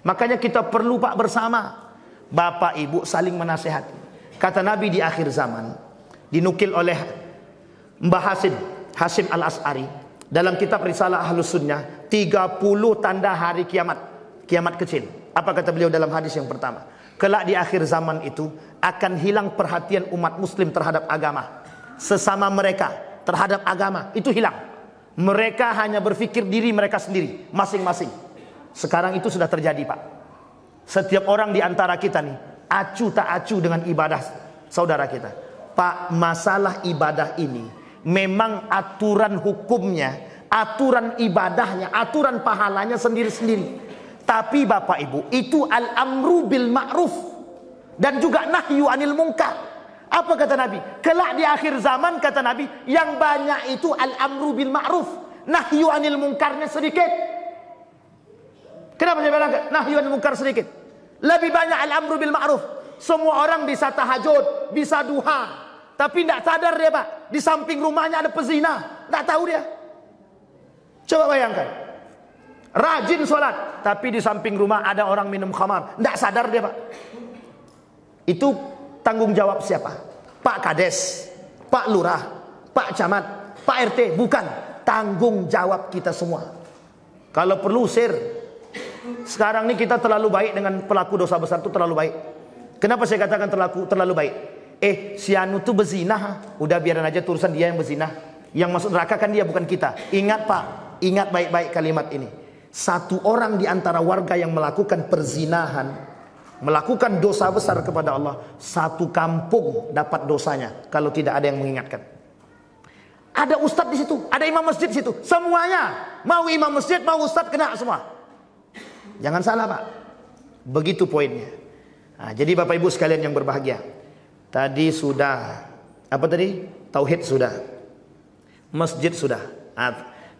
Speaker 1: Makanya kita perlu Pak bersama. Bapak Ibu saling menasehati. Kata Nabi di akhir zaman, dinukil oleh Mbah Hasim Al-As'ari. Dalam kitab Risalah Ahlus Sunnah, 30 tanda hari kiamat. Kiamat kecil. Apa kata beliau dalam hadis yang pertama? Kelak di akhir zaman itu, akan hilang perhatian umat muslim terhadap agama. Sesama mereka terhadap agama itu hilang. Mereka hanya berpikir diri mereka sendiri, masing-masing. Sekarang itu sudah terjadi Pak. Setiap orang di antara kita nih acu tak acu dengan ibadah saudara kita. Pak, masalah ibadah ini memang aturan hukumnya, aturan ibadahnya, aturan pahalanya sendiri-sendiri. Tapi Bapak Ibu, itu al-amru bil ma'ruf dan juga nahyu anil munkar. Apa kata Nabi? Kelak di akhir zaman, kata Nabi, yang banyak itu al-amru bil ma'ruf, nahyu anil munkarnya sedikit. Kenapa saya bilang nahyu anil munkar sedikit? Lebih banyak al-amru bil ma'ruf. Semua orang bisa tahajud, bisa duha, tapi tidak sadar dia, Pak, di samping rumahnya ada pezina, tidak tahu dia. Coba bayangkan, rajin sholat, tapi di samping rumah ada orang minum khamar, tidak sadar dia, Pak. Itu tanggung jawab siapa? Pak Kades, Pak Lurah, Pak Camat, Pak RT? Bukan. Tanggung jawab kita semua. Kalau perlu share. Sekarang ini kita terlalu baik dengan pelaku dosa besar, itu terlalu baik. Kenapa saya katakan terlalu baik? Si anu tuh berzina, udah biarin aja, urusan dia yang berzina. Yang masuk neraka kan dia, bukan kita. Ingat Pak, ingat baik-baik kalimat ini. Satu orang di antara warga yang melakukan perzinahan, melakukan dosa besar kepada Allah, satu kampung dapat dosanya kalau tidak ada yang mengingatkan. Ada ustadz di situ, ada imam masjid di situ, semuanya, mau imam masjid, mau ustadz, kena semua. Jangan salah, Pak. Begitu poinnya. Nah, jadi Bapak Ibu sekalian yang berbahagia, tadi sudah apa tadi? Tauhid sudah, masjid sudah.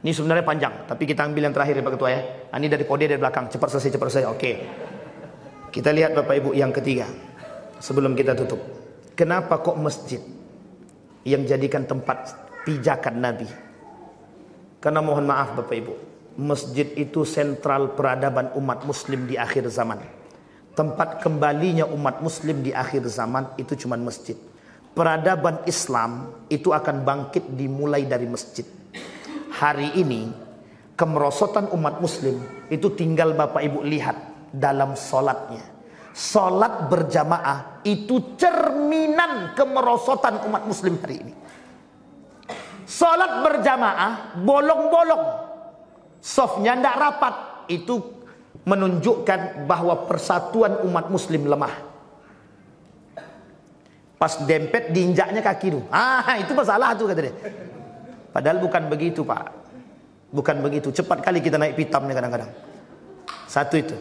Speaker 1: Ini sebenarnya panjang, tapi kita ambil yang terakhir ya Pak Ketua ya. Ini dari kode dari belakang, cepat selesai. Oke. Kita lihat Bapak Ibu yang ketiga, sebelum kita tutup. Kenapa kok masjid yang jadikan tempat pijakan Nabi? Karena mohon maaf Bapak Ibu, masjid itu sentral peradaban umat muslim di akhir zaman. Tempat kembalinya umat muslim di akhir zaman itu cuma masjid. Peradaban Islam itu akan bangkit dimulai dari masjid. Hari ini kemerosotan umat muslim itu tinggal Bapak Ibu lihat dalam solatnya. Solat berjamaah itu cerminan kemerosotan umat muslim hari ini. Solat berjamaah bolong-bolong, softnya tidak rapat, itu menunjukkan bahwa persatuan umat muslim lemah. Pas dempet diinjaknya kaki itu, itu masalah tuh kata dia. Padahal bukan begitu Pak, bukan begitu. Cepat kali kita naik pitam nih kadang-kadang. Satu itu.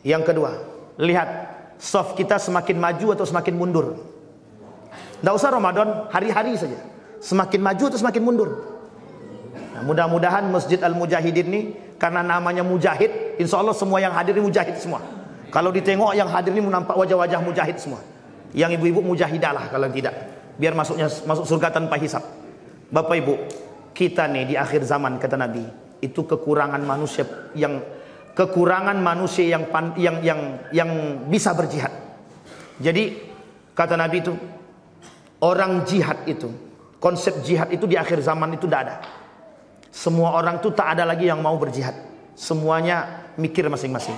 Speaker 1: Yang kedua, lihat soft kita semakin maju atau semakin mundur. Tidak usah Ramadan, hari-hari saja. Semakin maju atau semakin mundur. Nah, mudah-mudahan Masjid Al-Mujahidin ini, karena namanya Mujahid, insya Allah semua yang hadir ini Mujahid semua. Kalau ditengok yang hadir ini menampak wajah-wajah Mujahid semua. Yang ibu-ibu Mujahidah lah kalau tidak, biar masuk surga tanpa hisab. Bapak Ibu, kita nih di akhir zaman kata Nabi, itu kekurangan manusia yang bisa berjihad. Jadi kata Nabi itu, orang jihad itu, konsep jihad itu di akhir zaman itu tidak ada. Semua orang itu tak ada lagi yang mau berjihad. Semuanya mikir masing-masing.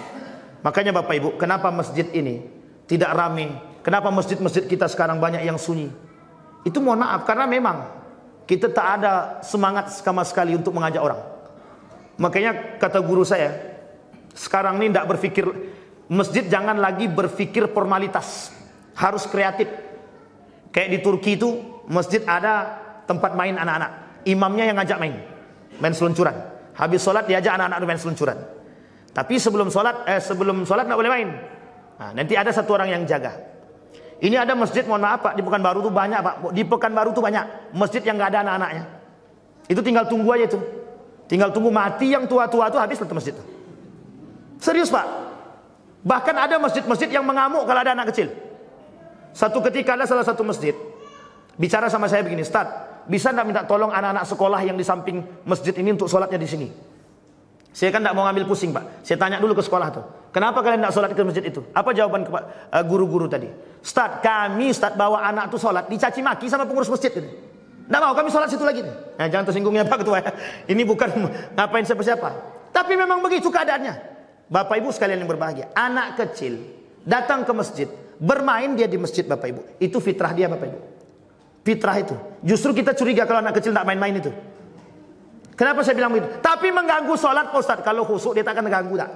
Speaker 1: Makanya Bapak Ibu, kenapa masjid ini tidak ramai? Kenapa masjid-masjid kita sekarang banyak yang sunyi? Itu mohon maaf, karena memang kita tak ada semangat sama sekali untuk mengajak orang. Makanya kata guru saya, sekarang ini tidak berpikir, masjid jangan lagi berpikir formalitas, harus kreatif. Kayak di Turki itu, masjid ada tempat main anak-anak, imamnya yang ngajak main seluncuran. Habis sholat diajak anak-anak main seluncuran. Tapi sebelum sholat nggak boleh main. Nah, nanti ada satu orang yang jaga. Ini ada masjid, mohon maaf Pak, di Pekanbaru tuh banyak Pak. Di Pekanbaru tuh banyak masjid yang nggak ada anak-anaknya. Itu tinggal tunggu aja tuh. Tinggal tunggu mati yang tua-tua tuh, habis satu masjid tuh. Serius Pak. Bahkan ada masjid-masjid yang mengamuk kalau ada anak kecil. Satu ketika ada salah satu masjid bicara sama saya begini, Ustaz, bisa enggak minta tolong anak-anak sekolah yang di samping masjid ini untuk sholatnya di sini? Saya kan enggak mau ngambil pusing Pak. Saya tanya dulu ke sekolah tuh, kenapa kalian enggak sholat ke masjid itu? Apa jawaban guru-guru tadi? Ustaz, kami bawa anak tuh sholat dicaci maki sama pengurus masjid ini. Enggak mau kami sholat situ lagi nih. Nah, jangan tersinggungnya Pak Ketua. Ini bukan ngapain siapa-siapa. Tapi memang begitu keadaannya. Bapak Ibu sekalian yang berbahagia, anak kecil datang ke masjid, bermain dia di masjid Bapak Ibu. Itu fitrah dia Bapak Ibu. Fitrah itu. Justru kita curiga kalau anak kecil tidak main-main itu. Kenapa saya bilang begitu? Tapi mengganggu sholat Pak Ustaz. Kalau khusuk dia tak akan terganggu tak.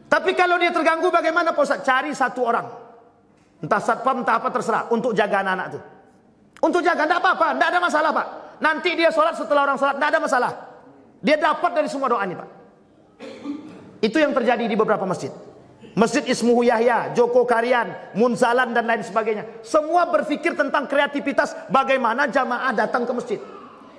Speaker 1: Tapi kalau dia terganggu bagaimana Pak Ustaz? Cari satu orang. Entah satpam entah apa terserah. Untuk jaga anak-anak itu. Untuk jaga, tidak apa-apa. Tidak ada masalah Pak. Nanti dia sholat setelah orang sholat. Tidak ada masalah. Dia dapat dari semua doanya Pak. Itu yang terjadi di beberapa masjid. Masjid Ismuhu Yahya, Joko Karian, Munzalan dan lain sebagainya. Semua berpikir tentang kreativitas bagaimana jamaah datang ke masjid.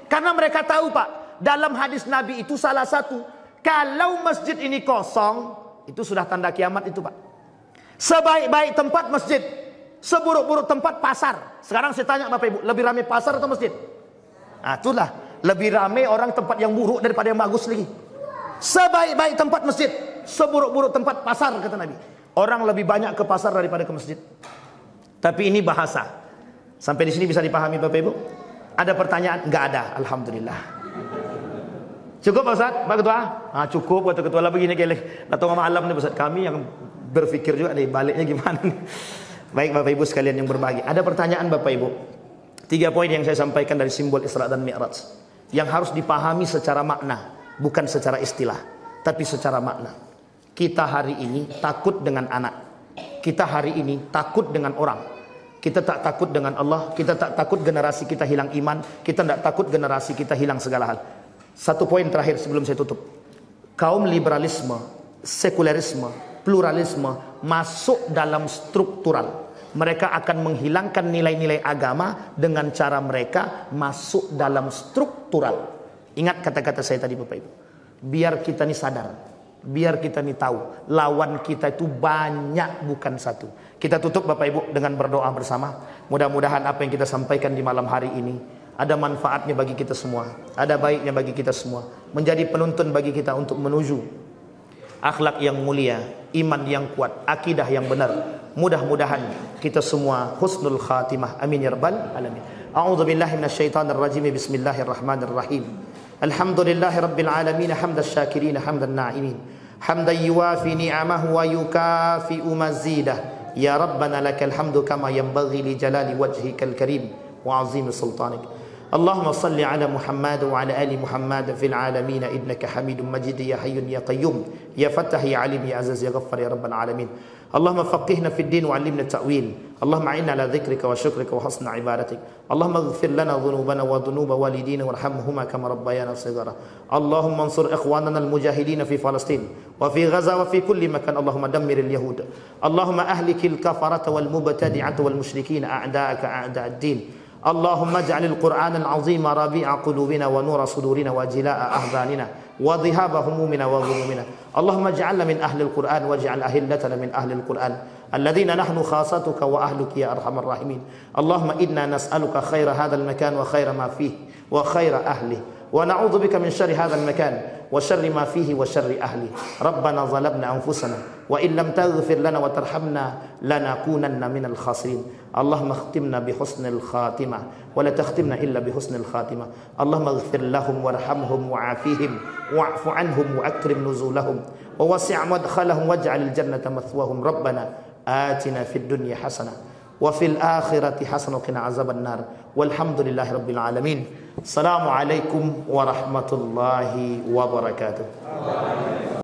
Speaker 1: Karena mereka tahu Pak, dalam hadis Nabi itu salah satu, kalau masjid ini kosong, itu sudah tanda kiamat itu Pak. Sebaik-baik tempat masjid, seburuk-buruk tempat pasar. Sekarang saya tanya Bapak Ibu, lebih ramai pasar atau masjid? Nah itulah, lebih ramai orang tempat yang buruk daripada yang bagus lagi. Sebaik-baik tempat masjid, seburuk-buruk tempat pasar kata Nabi. Orang lebih banyak ke pasar daripada ke masjid. Tapi ini bahasa. Sampai di sini bisa dipahami Bapak Ibu? Ada pertanyaan? Enggak ada, alhamdulillah. Cukup Pak Ustaz? Pak Ketua? Cukup kata Ketua lah begini kelih. Datang malam nih Ustaz, kami yang berpikir juga nih baliknya gimana nih. Baik Bapak Ibu sekalian yang berbahagia. Ada pertanyaan Bapak Ibu? 3 poin yang saya sampaikan dari simbol Isra dan Mi'raj yang harus dipahami secara makna, bukan secara istilah, tapi secara makna. Kita hari ini takut dengan anak. Kita hari ini takut dengan orang. Kita tak takut dengan Allah. Kita tak takut generasi kita hilang iman. Kita tak takut generasi kita hilang segala hal. 1 poin terakhir sebelum saya tutup. Kaum liberalisme, sekulerisme, pluralisme masuk dalam struktural. Mereka akan menghilangkan nilai-nilai agama dengan cara mereka masuk dalam struktural. Ingat kata-kata saya tadi Bapak Ibu. Biar kita ini sadar, biar kita ini tahu, lawan kita itu banyak bukan satu. Kita tutup Bapak Ibu dengan berdoa bersama. Mudah-mudahan apa yang kita sampaikan di malam hari ini ada manfaatnya bagi kita semua, ada baiknya bagi kita semua, menjadi penuntun bagi kita untuk menuju akhlak yang mulia, iman yang kuat, akidah yang benar. Mudah-mudahan kita semua husnul khatimah. Amin ya rabbal alamin. A'udzu billahi minasyaitonir rajim. Bismillahirrahmanirrahim. Alhamdulillahi rabbil alamin, hamdasy syakirin, hamdan na'imin, hamdan yuwafi ni'amahu wa yukafi'u mazidah. Ya rabbana lakal hamdu kama yanbaghi li jalali wajhikal karim wa 'azimi sultanik. Allahumma salli ala Muhammad wa ala ali Muhammad fil alamin innaka Hamidum Majid ya Hayyun ya Qayyum ya Fattah ya Alim ya Aziz ya Ghaffar ya rabbal alamin. Allahumma faqihna fid din wa 'allimna ta'wil. Allahumma a'inna ala dhikrika wa syukrika wa husni ibadatik. Allahumma ighfir lana dhunubana wa dhunuba walidina warhamhuma kama rabbayana shighara. Allahumma ansur ikhwanana al-mujahidin fi Palestin wa fi Gaza wa fi kulli makan. Allahumma dammir al-yahud. Allahumma ahlikil kafarata wal mubtadi'ata wal musyrikin a'da'aka a'da'ad din. Allahumma ij'alil Qur'an al-'azima rabi'a qulubina wa nura sudurina wa jilaa'a ahzanina wa dhihaba humumina wa ghumumina. Allahumma ij'alna min ahli al-Qur'an waj'al ahillatana min ahli al-Qur'an alladhina nahnu khasatuka wa ahluka ya arhamar rahimin. Allahumma inna nas'aluka khaira hadzal makan wa khaira ma fihi wa khaira ahlihi wa na'udzu bika min syarri hadzal makan wa syarri ma fihi wa syarri ahli. Rabbana zalamna anfusana wa in lam taghfir lana wa tarhamna lanakunanna minal khasirin. Allahumma khtimna bi husnil khatimah wa la takhtimna illa bi husnil khatimah. Allahumma ighfir lahum warhamhum wa'afihim wa'fu anhum wa akrim nuzulahum wa wasi' madkhalahum waj'alil jannata mathwahum. Rabbana atina fid dunya hasanah wa fil akhirati hasanah wa qina azaban nar. Walhamdulillahi rabbil alamin. Assalamualaikum warahmatullahi wabarakatuh.